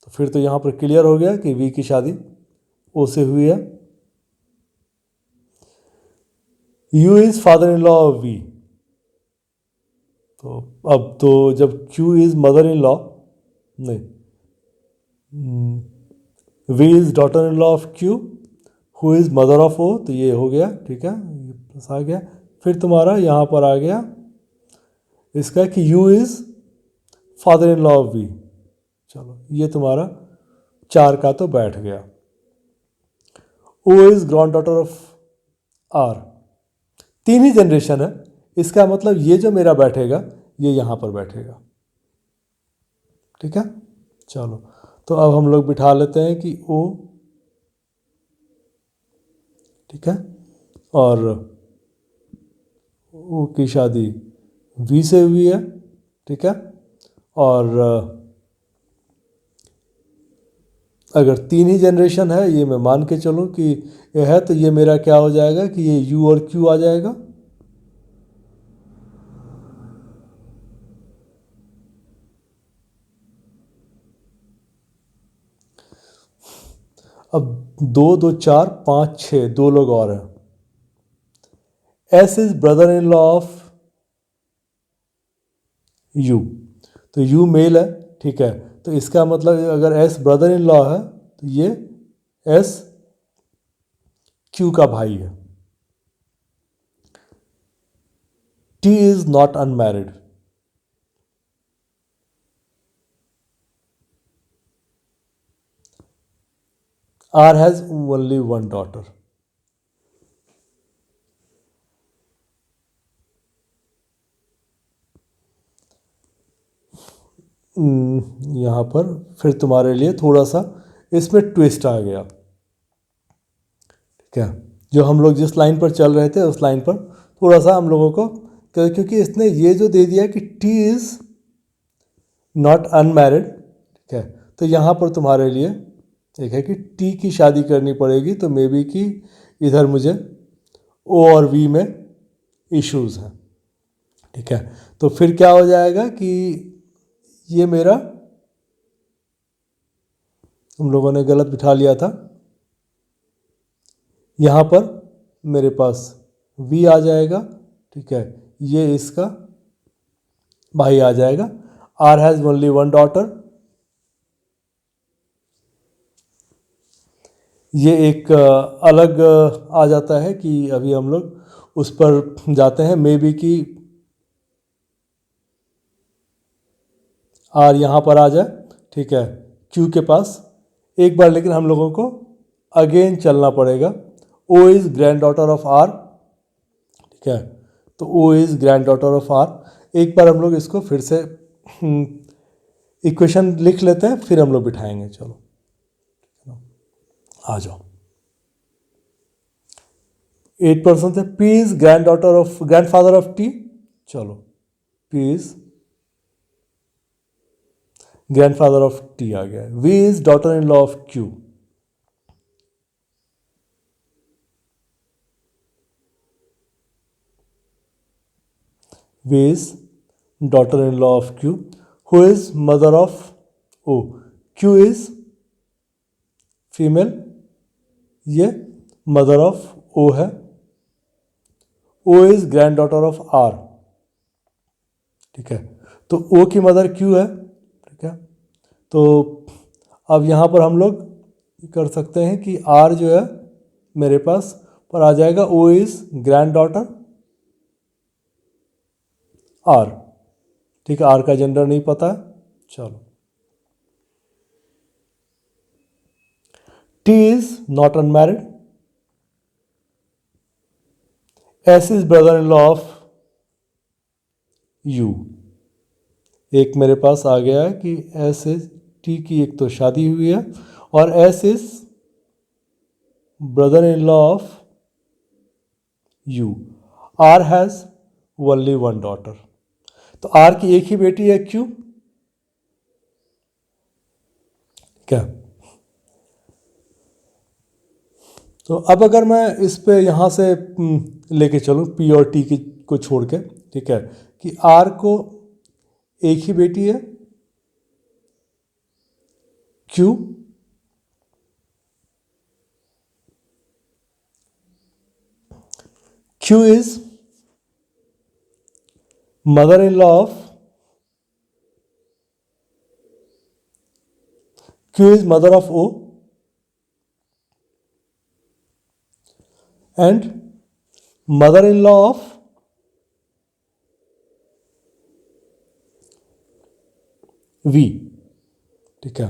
तो फिर तो यहाँ पर क्लियर हो गया कि V की शादी O से हुई है। U is father-in-law of V. तो अब तो जब Q is mother-in-law, नहीं, V is daughter-in-law of Q, who is mother of O, तो ये हो गया, ठीक है, ये प्लस आ गया। फिर तुम्हारा यहाँ पर आ गया इसका कि U is father-in-law of V। चलो ये तुम्हारा 4 का तो बैठ गया। O is granddaughter of R, 3 he generation है, इसका मतलब ये जो मेरा बैठेगा ये यहाँ पर बैठेगा, ठीक है। चलो तो अब हम लोग बिठा लेते हैं कि O, ठीक है, और O की शादी V से हुई है, ठीक है। और अगर 3 ही जनरेशन है, ये मैं मान के चलूँ कि ये है, तो ये मेरा क्या हो जाएगा कि ये U और Q आ जाएगा। अब 2 2 4 5 6 2 लोग और हैं। S is brother in law of U, तो U मेल है, ठीक है। तो इसका मतलब अगर S ब्रदर इन लॉ है तो ये S Q का भाई है। T is not unmarried, R has only one daughter. यहाँ पर फिर तुम्हारे लिए थोड़ा सा इसमें ट्विस्ट आ गया, ठीक है। जो हम लोग जिस लाइन पर चल रहे थे उस लाइन पर थोड़ा सा हम लोगों को, क्योंकि इसने ये जो दे दिया कि T इज़ नॉट अनमैरिड, ठीक है। तो यहाँ पर तुम्हारे लिए एक है कि T की शादी करनी पड़ेगी, तो मे बी कि इधर मुझे O और V में इश्यूज़ हैं, ठीक है। तो फिर क्या हो जाएगा कि ये मेरा हम लोगों ने गलत बिठा लिया था, यहाँ पर मेरे पास V आ जाएगा, ठीक है। ये इसका भाई आ जाएगा। R has only one daughter, ये एक अलग आ जाता है कि अभी हम लोग उस पर जाते हैं। मे बी कि R यहाँ पर आ जाए, ठीक है, Q के पास एक बार, लेकिन हम लोगों को अगेन चलना पड़ेगा। O is grand daughter of R, ठीक है। तो O is grand daughter of R। एक बार हम लोग इसको फिर से इक्वेशन लिख लेते हैं, फिर हम लोग बिठाएंगे। चलो आ जाओ। 8% है। P is granddaughter of grandfather of T। चलो P is grandfather of T आ गया। V is daughter in law of Q। V is daughter-in-law of Q. Who is mother of O? Q is female, ये mother of O है. O is granddaughter of R. ठीक है, तो O की mother Q है. ठीक है, तो अब यहाँ पर हम लोग कर सकते हैं कि R जो है मेरे पास पर आ जाएगा O is grand daughter R. ठीक है, R का जेंडर नहीं पता है. चलो, T is not unmarried. S is brother-in-law of U. एक मेरे पास आ गया है कि S is T की एक तो शादी हुई है और S is brother-in-law of U. R has only one daughter. तो R की एक ही बेटी है Q. क्या? तो अब अगर मैं इस पे यहाँ से लेके चलूँ P और T की को छोड़ के, ठीक है, कि R को एक ही बेटी है Q, Q is mother-in-law of Q is mother of O and mother-in-law of V. ठीक है,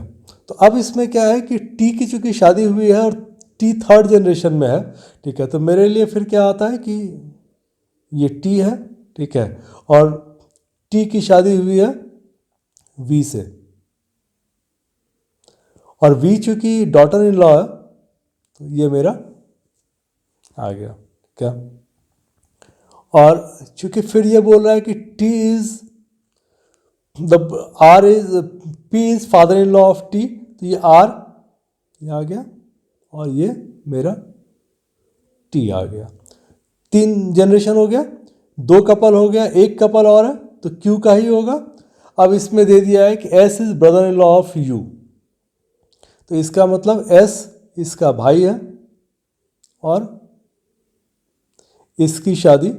तो अब इसमें क्या है कि T की चूंकि शादी हुई है और T थर्ड जनरेशन में है. ठीक है, तो मेरे लिए फिर क्या आता है कि ये T है. ठीक है, और T की शादी हुई है V से और V चूंकि डॉटर इन लॉ है तो ये मेरा आ गया. क्या? और चूंकि फिर ये बोल रहा है कि T is the R is P is father in law of T, तो ये R ये आ गया और ये मेरा T आ गया. 3 जनरेशन हो गया, 2 कपल हो गया, 1 कपल और है तो Q का ही होगा. अब इसमें दे दिया है कि S is brother in law of U, तो इसका मतलब S इसका भाई है और इसकी शादी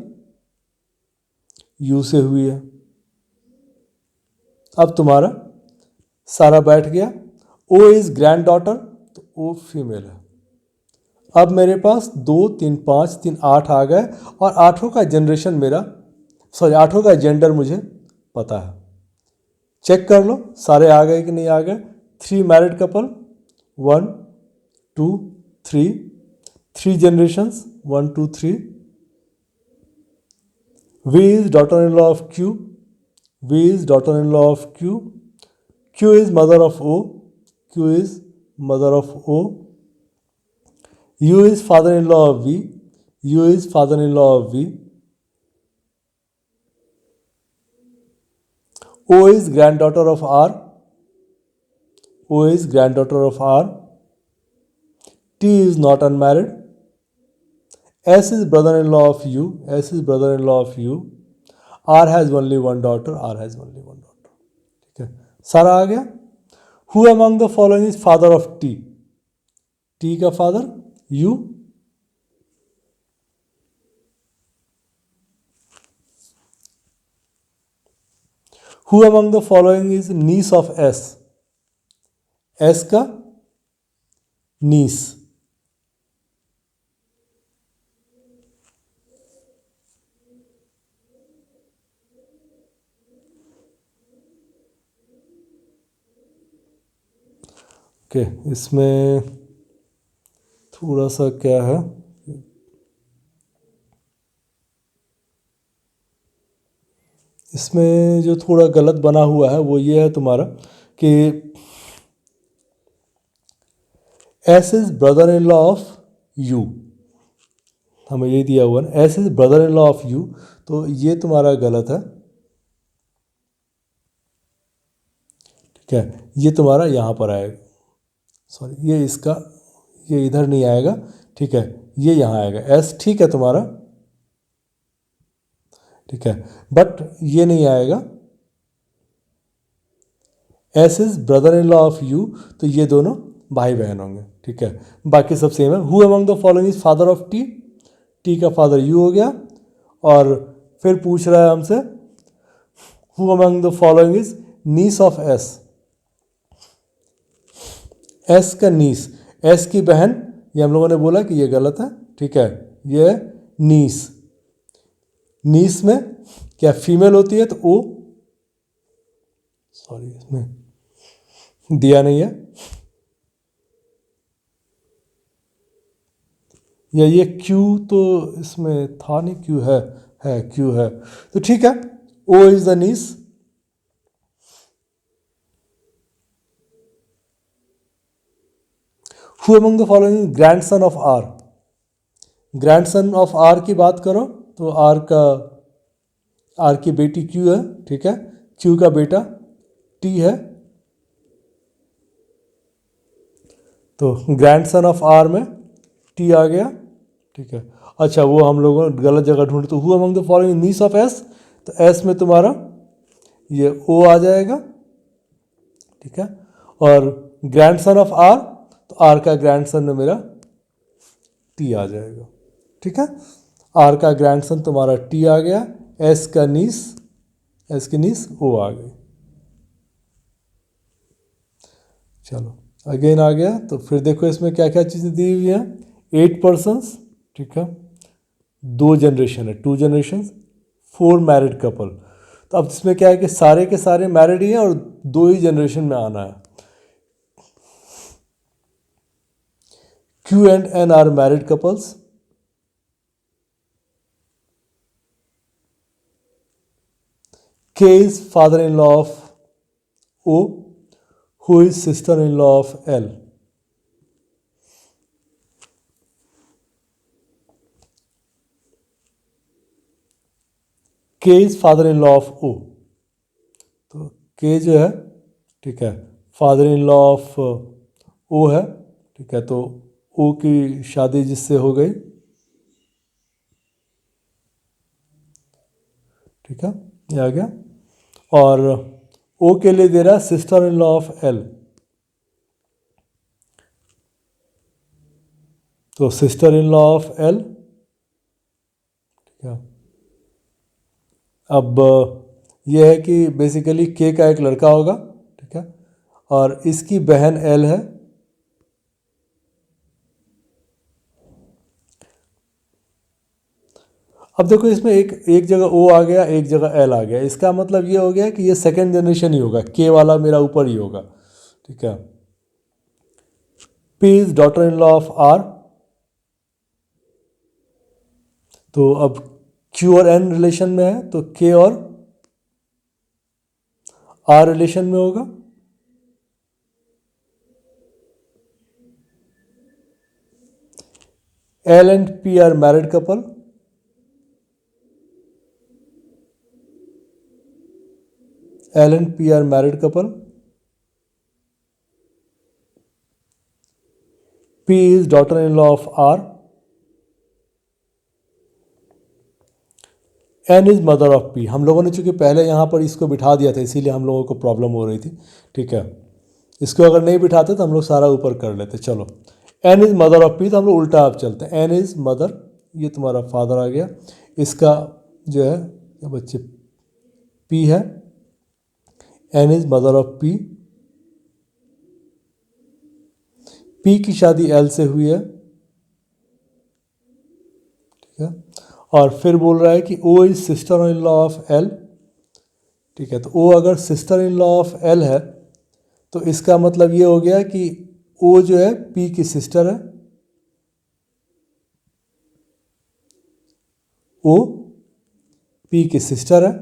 U से हुई है. अब तुम्हारा सारा बैठ गया. O इज ग्रैंड डॉटर, तो O फीमेल है. अब मेरे पास 2 3 5 3 8 आ गए और आठों का जनरेशन आठों का जेंडर मुझे पता है. चेक कर लो सारे आ गए कि नहीं आ गए. 3 married couple, 1 2 3, 3 generations 1 2 3. V is daughter-in-law of Q. V is daughter-in-law of Q. Q is mother of O. Q is mother of O. U is father-in-law of V. U is father-in-law of V. O is granddaughter of R. O is granddaughter of R. T is not unmarried. S is brother-in-law of U. S is brother-in-law of U. R has only one daughter. R has only one daughter. ठीक है, सारा आ गया. Who among the following is father of T? T का father U. Who among the following is niece of S? S का niece. इसमें थोड़ा सा क्या है, इसमें जो थोड़ा गलत बना हुआ है वो ये है तुम्हारा कि S is brother in law of U. हमें ये दिया हुआ है S is brother in law of U, तो ये तुम्हारा गलत है. ठीक है, ये तुम्हारा यहाँ पर आएगा. सॉरी, ये इधर नहीं आएगा. ठीक है, ये यहाँ आएगा S. ठीक है तुम्हारा, ठीक है, बट ये नहीं आएगा। S is brother in law of you, तो ये दोनों भाई बहन होंगे। ठीक है, बाकी सब सेम है। Who among the following is father of T, T का फादर यू हो गया। और फिर पूछ रहा है हमसे who among the following is niece of S, S का नीस, एस की बहन, ये हम लोगों ने बोला कि ये गलत है। ठीक है, ये नीस, नीस में क्या फीमेल होती है तो ओ, सॉरी इसमें दिया नहीं है, या ये क्यू तो इसमें था नहीं, क्यू है क्यू है, तो ठीक है, O is the niece. Who among the following grandson of R, grandson of R की बात करो तो आर की बेटी क्यू है। ठीक है, क्यू का बेटा टी है, तो ग्रैंडसन ऑफ आर में टी आ गया। ठीक है, अच्छा वो हम लोगों ने गलत जगह ढूंढे, तो who among the following niece of S, तो एस में तुम्हारा ये ओ आ जाएगा। ठीक है, और ग्रैंडसन ऑफ आर, तो आर का ग्रैंडसन में मेरा टी आ जाएगा। ठीक है, आर का ग्रैंडसन तुम्हारा टी आ गया, एस का नीस, एस की नीस ओ आ गई। चलो अगेन आ गया, तो फिर देखो इसमें क्या क्या चीज़ें दी हुई हैं। 8 पर्सन्स, ठीक है, 2 जनरेशन है, 2 जनरेशन, 4 मैरिड कपल। तो अब इसमें क्या है कि सारे के सारे मैरिड ही हैं और 2 ही जनरेशन में आना है। Q and N are married couples. K is father-in-law of O, who is sister-in-law of L. K is father-in-law of O. तो K जो है, ठीक है, father-in-law of O है। ठीक है, तो O की शादी जिससे हो गई, ठीक है, ये आ गया। और O के लिए दे रहा है sister in law of L, तो sister in law of L। ठीक है, अब यह है कि बेसिकली के का एक लड़का होगा। ठीक है, और इसकी बहन L है। अब देखो इसमें एक जगह O आ गया, एक जगह L आ गया, इसका मतलब ये हो गया कि ये सेकेंड जनरेशन ही होगा, के वाला मेरा ऊपर ही होगा। ठीक है, P is daughter in law of R, तो अब Q और N रिलेशन में है तो K और R रिलेशन में होगा। L and P are married couple. L and P are married couple. P is daughter-in-law of R. N is mother of P. हम लोगों ने चूंकि पहले यहाँ पर इसको बिठा दिया था, इसीलिए हम लोगों को प्रॉब्लम हो रही थी। ठीक है, इसको अगर नहीं बिठाते तो हम लोग सारा ऊपर कर लेते। चलो, N is mother of P, तो हम लोग उल्टा आप चलते हैं। N इज मदर, ये तुम्हारा फादर आ गया, इसका जो है बच्चे P है। N is mother of P, P की शादी L से हुई है। ठीक है, और फिर बोल रहा है कि O is sister in law of L। ठीक है, तो O अगर sister in law of L है तो इसका मतलब ये हो गया कि O जो है P की सिस्टर है, O P की सिस्टर है,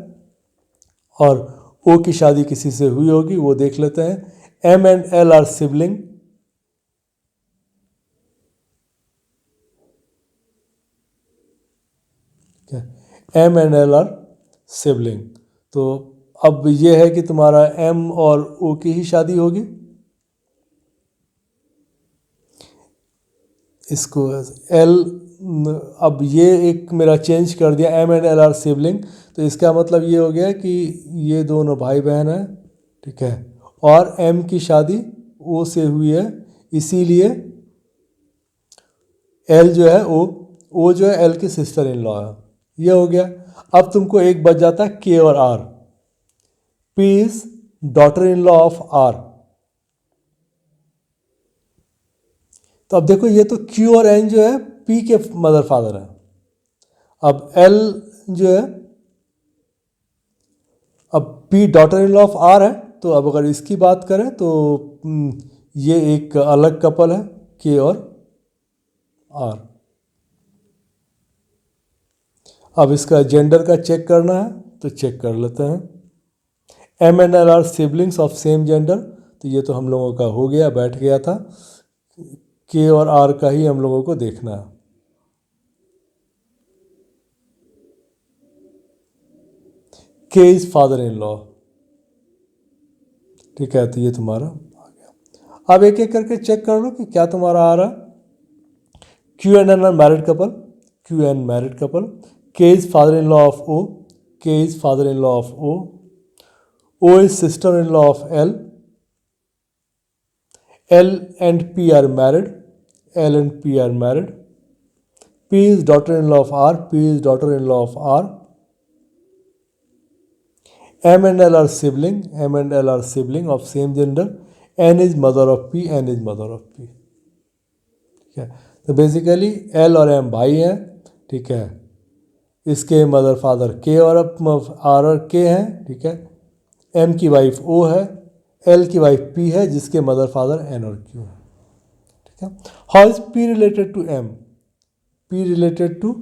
और O की शादी किसी से हुई होगी, वो देख लेते हैं। M and L are sibling. M and L are sibling, तो अब ये है कि तुम्हारा M और O की ही शादी होगी। इसको एल, अब ये एक मेरा चेंज कर दिया, M and L are sibling, तो इसका मतलब ये हो गया कि ये दोनों भाई बहन हैं, ठीक है, और एम की शादी ओ से हुई है, इसीलिए एल जो है ओ जो है एल की सिस्टर इन लॉ है। ये हो गया। अब तुमको एक बच जाता है के और R. P is daughter in law of R. तो अब देखो ये तो क्यू और एन जो है पी के मदर फादर है। अब एल जो है, अब P daughter in law of R है, तो अब अगर इसकी बात करें तो ये एक अलग कपल है, के और आर। अब इसका जेंडर का चेक करना है तो चेक कर लेते हैं। M and L are siblings of same gender, तो ये तो हम लोगों का हो गया, बैठ गया था। के और आर का ही हम लोगों को देखना है। के इज फादर इन लॉ, ठीक है, तो ये तुम्हारा आ गया। अब एक एक करके चेक कर लो कि क्या तुम्हारा आ रहा है। Q and N are married couple, Q N married couple, K is father in law of O, K is father in law of O is sister in law of L and P are married, L and P are married, P is daughter in law of R, P is daughter in law of R, M and L are sibling, M and L are sibling of same gender, N is mother of P, N is mother of P, ठीक है। तो basically L और M भाई हैं, ठीक है, इसके mother father के और आर और के हैं, ठीक है। M की वाइफ O है, L की वाइफ P है, जिसके मदर फादर N और Q है, ठीक है। How is P related to M? P related to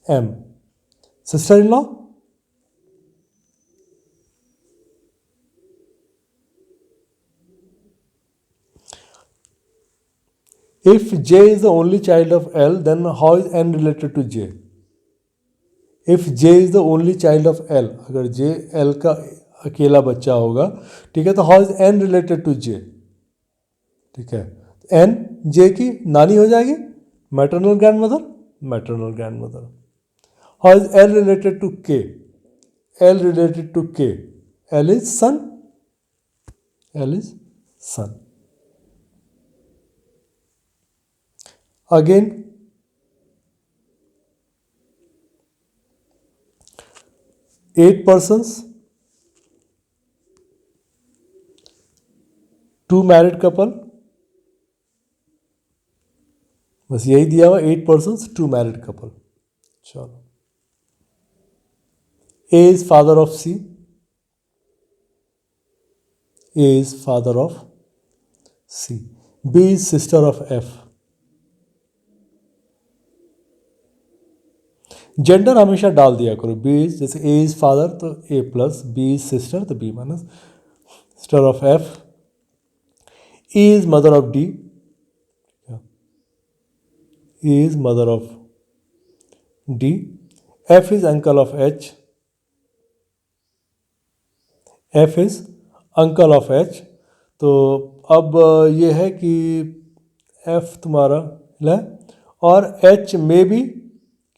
M, sister in law. If J is the only child of L, then how is N related to J? If J is the only child of L, अगर J L का अकेला बच्चा होगा, ठीक है, तो how is N related to J? ठीक है, N J की नानी हो जाएगी, maternal grandmother, maternal grandmother. How is L related to K? L related to K, L is son, L is son. Again, 8 persons, 2 married couple, बस यही दिया हुआ, 8 persons 2 married couple। चलो, A is father of C, A is father of C, B is sister of F। Gender हमेशा डाल दिया करो, B is, जैसे ए इज फादर तो A plus, B is sister तो B minus sister of F, E is mother of D, E is mother of D, F is uncle of H, F is uncle of H. तो अब ये है कि F तुम्हारा है और H में भी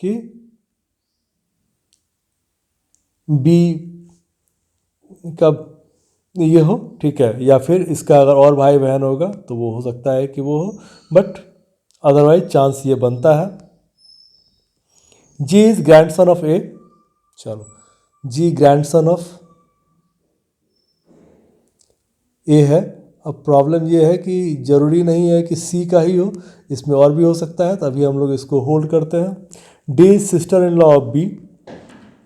कि बी का ये हो, ठीक है, या फिर इसका अगर और भाई बहन होगा तो वो हो सकता है कि वो हो, बट अदरवाइज चांस ये बनता है। जी इज ग्रैंडसन ऑफ ए, चलो, जी ग्रैंडसन ऑफ ए है। अब प्रॉब्लम ये है कि ज़रूरी नहीं है कि सी का ही हो, इसमें और भी हो सकता है, तभी हम लोग इसको होल्ड करते हैं। D is sister in law of B,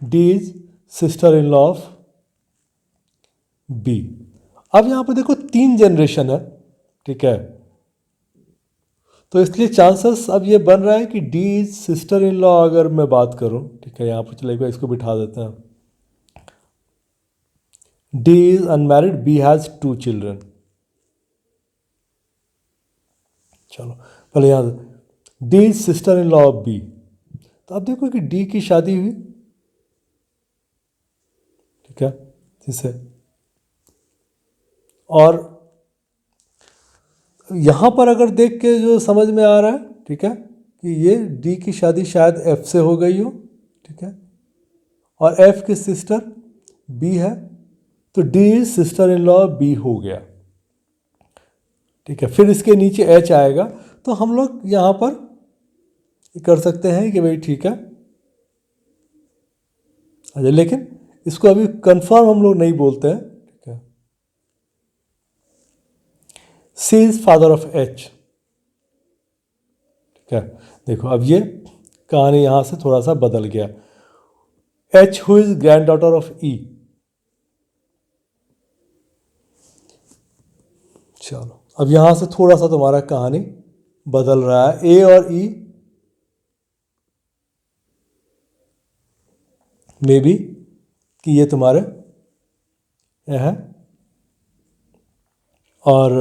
D is sister in law of B. अब यहाँ पर देखो 3 जनरेशन है, ठीक है, तो इसलिए चांसेस अब ये बन रहा है कि D is sister in law, अगर मैं बात करूँ, ठीक है, यहाँ पर चलेगा, इसको बिठा देते हैं। D is unmarried, B has 2 children. चलो पहले यहाँ D is sister in law of B, तो अब देखो कि डी की शादी हुई, ठीक है, जिससे, और यहाँ पर अगर देख के जो समझ में आ रहा है, ठीक है, कि ये डी की शादी शायद एफ से हो गई हो, ठीक है, और एफ की सिस्टर बी है, तो D sister in law B हो गया, ठीक है। फिर इसके नीचे एच आएगा, तो हम लोग यहाँ पर कर सकते हैं कि भाई ठीक है, अच्छा, लेकिन इसको अभी कंफर्म हम लोग नहीं बोलते हैं, ठीक है। सी इज फादर ऑफ एच, ठीक है। देखो अब ये कहानी यहाँ से थोड़ा सा बदल गया। H who is granddaughter of E, चलो अब यहाँ से थोड़ा सा तुम्हारा कहानी बदल रहा है। ए और ई मे बी कि ये तुम्हारे हैं, और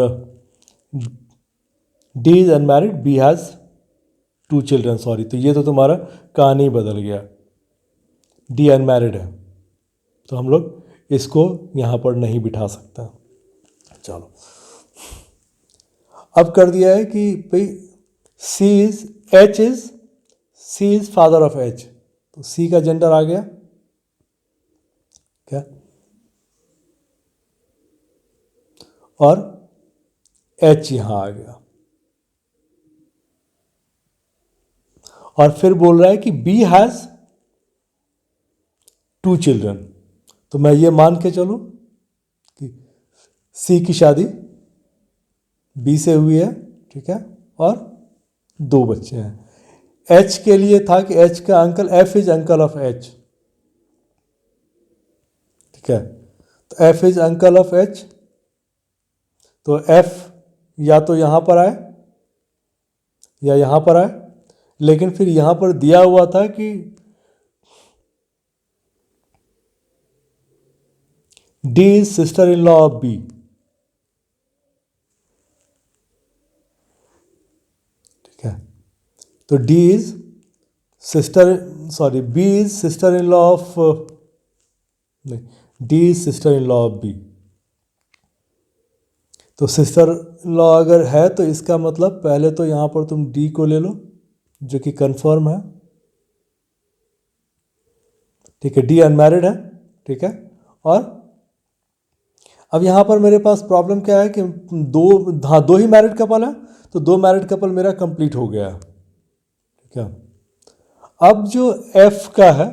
D is unmarried, B has 2 children, sorry, तो ये तो तुम्हारा कहानी बदल गया, डी अनमैरिड है, तो हम लोग इसको यहाँ पर नहीं बिठा सकते। चलो अब कर दिया है कि भाई सी इज फादर ऑफ एच, तो सी का जेंडर आ गया क्या, और एच यहां आ गया, और फिर बोल रहा है कि बी हैज 2 चिल्ड्रन, तो मैं ये मान के चलूं कि सी की शादी बी से हुई है, ठीक है, और 2 बच्चे हैं। एच के लिए था कि एच का uncle, F is uncle of H, ठीक है, तो F is uncle of H, तो एफ या तो यहां पर आए या यहां पर आए, लेकिन फिर यहां पर दिया हुआ था कि D is sister in law of B, ठीक है, तो D is B is sister in law of, नहीं, D is sister in law of B, तो सिस्टर लॉ अगर है तो इसका मतलब पहले तो यहां पर तुम डी को ले लो जो कि कंफर्म है, ठीक है, डी अनमैरिड है, ठीक है, और अब यहां पर मेरे पास प्रॉब्लम क्या है कि दो ही मैरिड कपल है, तो 2 मैरिड कपल मेरा कंप्लीट हो गया, ठीक है। अब जो एफ का है,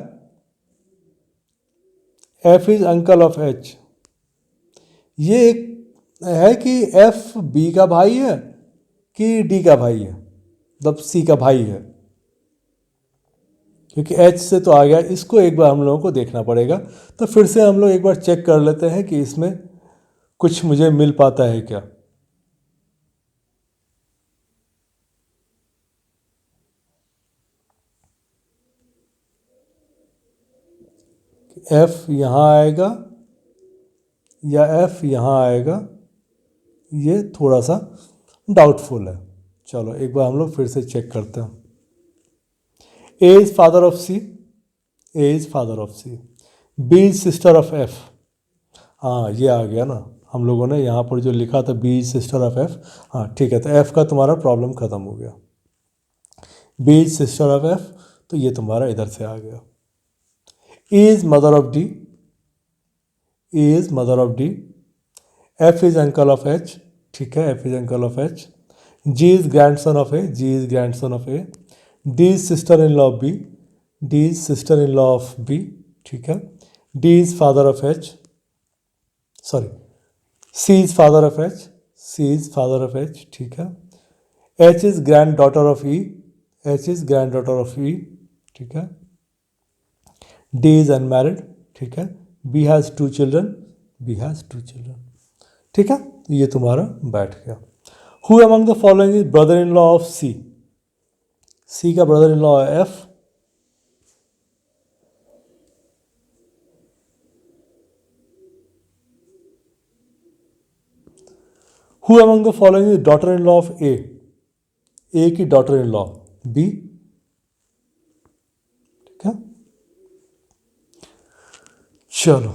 F is uncle of H, ये एक है कि एफ बी का भाई है कि डी का भाई है, मतलब सी का भाई है, क्योंकि एच से तो आ गया, इसको एक बार हम लोगों को देखना पड़ेगा। तो फिर से हम लोग एक बार चेक कर लेते हैं कि इसमें कुछ मुझे मिल पाता है क्या। एफ यहाँ आएगा या एफ यहाँ आएगा, ये थोड़ा सा डाउटफुल है। चलो एक बार हम लोग फिर से चेक करते हैं। A is father of C, A is father of C, B is sister of F, हाँ ये आ गया ना, हम लोगों ने यहाँ पर जो लिखा था B is sister of F, हाँ ठीक है, तो एफ का तुम्हारा प्रॉब्लम ख़त्म हो गया। B is sister of F, तो ये तुम्हारा इधर से आ गया। E is mother of D, E is mother of D, F is uncle of H, ठीक है, F is uncle of H, G is grandson of A, G is grandson of A, D is sister in law of B, D is sister in law of B, ठीक है, D is father of H, sorry, C is father of H, C is father of H, ठीक है, H is granddaughter of E, H is granddaughter of E, ठीक है, D is unmarried, ठीक है, B has 2 children, B has 2 children, ठीक है, ये तुम्हारा बैठ गया। Who among the following is brother in law of C, C का ब्रदर इन लॉ है F, who among the following is daughter in law of ए, ए की डॉटर इन लॉ बी, ठीक है। चलो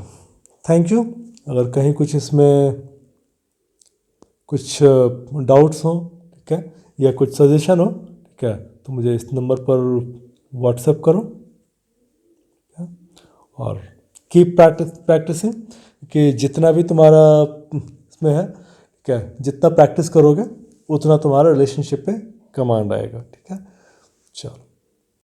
थैंक यू। अगर कहीं कुछ इसमें कुछ डाउट्स हो, ठीक है, या कुछ सजेशन हो, ठीक है, तो मुझे इस नंबर पर व्हाट्सएप करो। और कीप प्रैक्टिसिंग, कि जितना भी तुम्हारा इसमें है, ठीक है, जितना प्रैक्टिस करोगे उतना तुम्हारा रिलेशनशिप पे कमांड आएगा। ठीक है, चलो।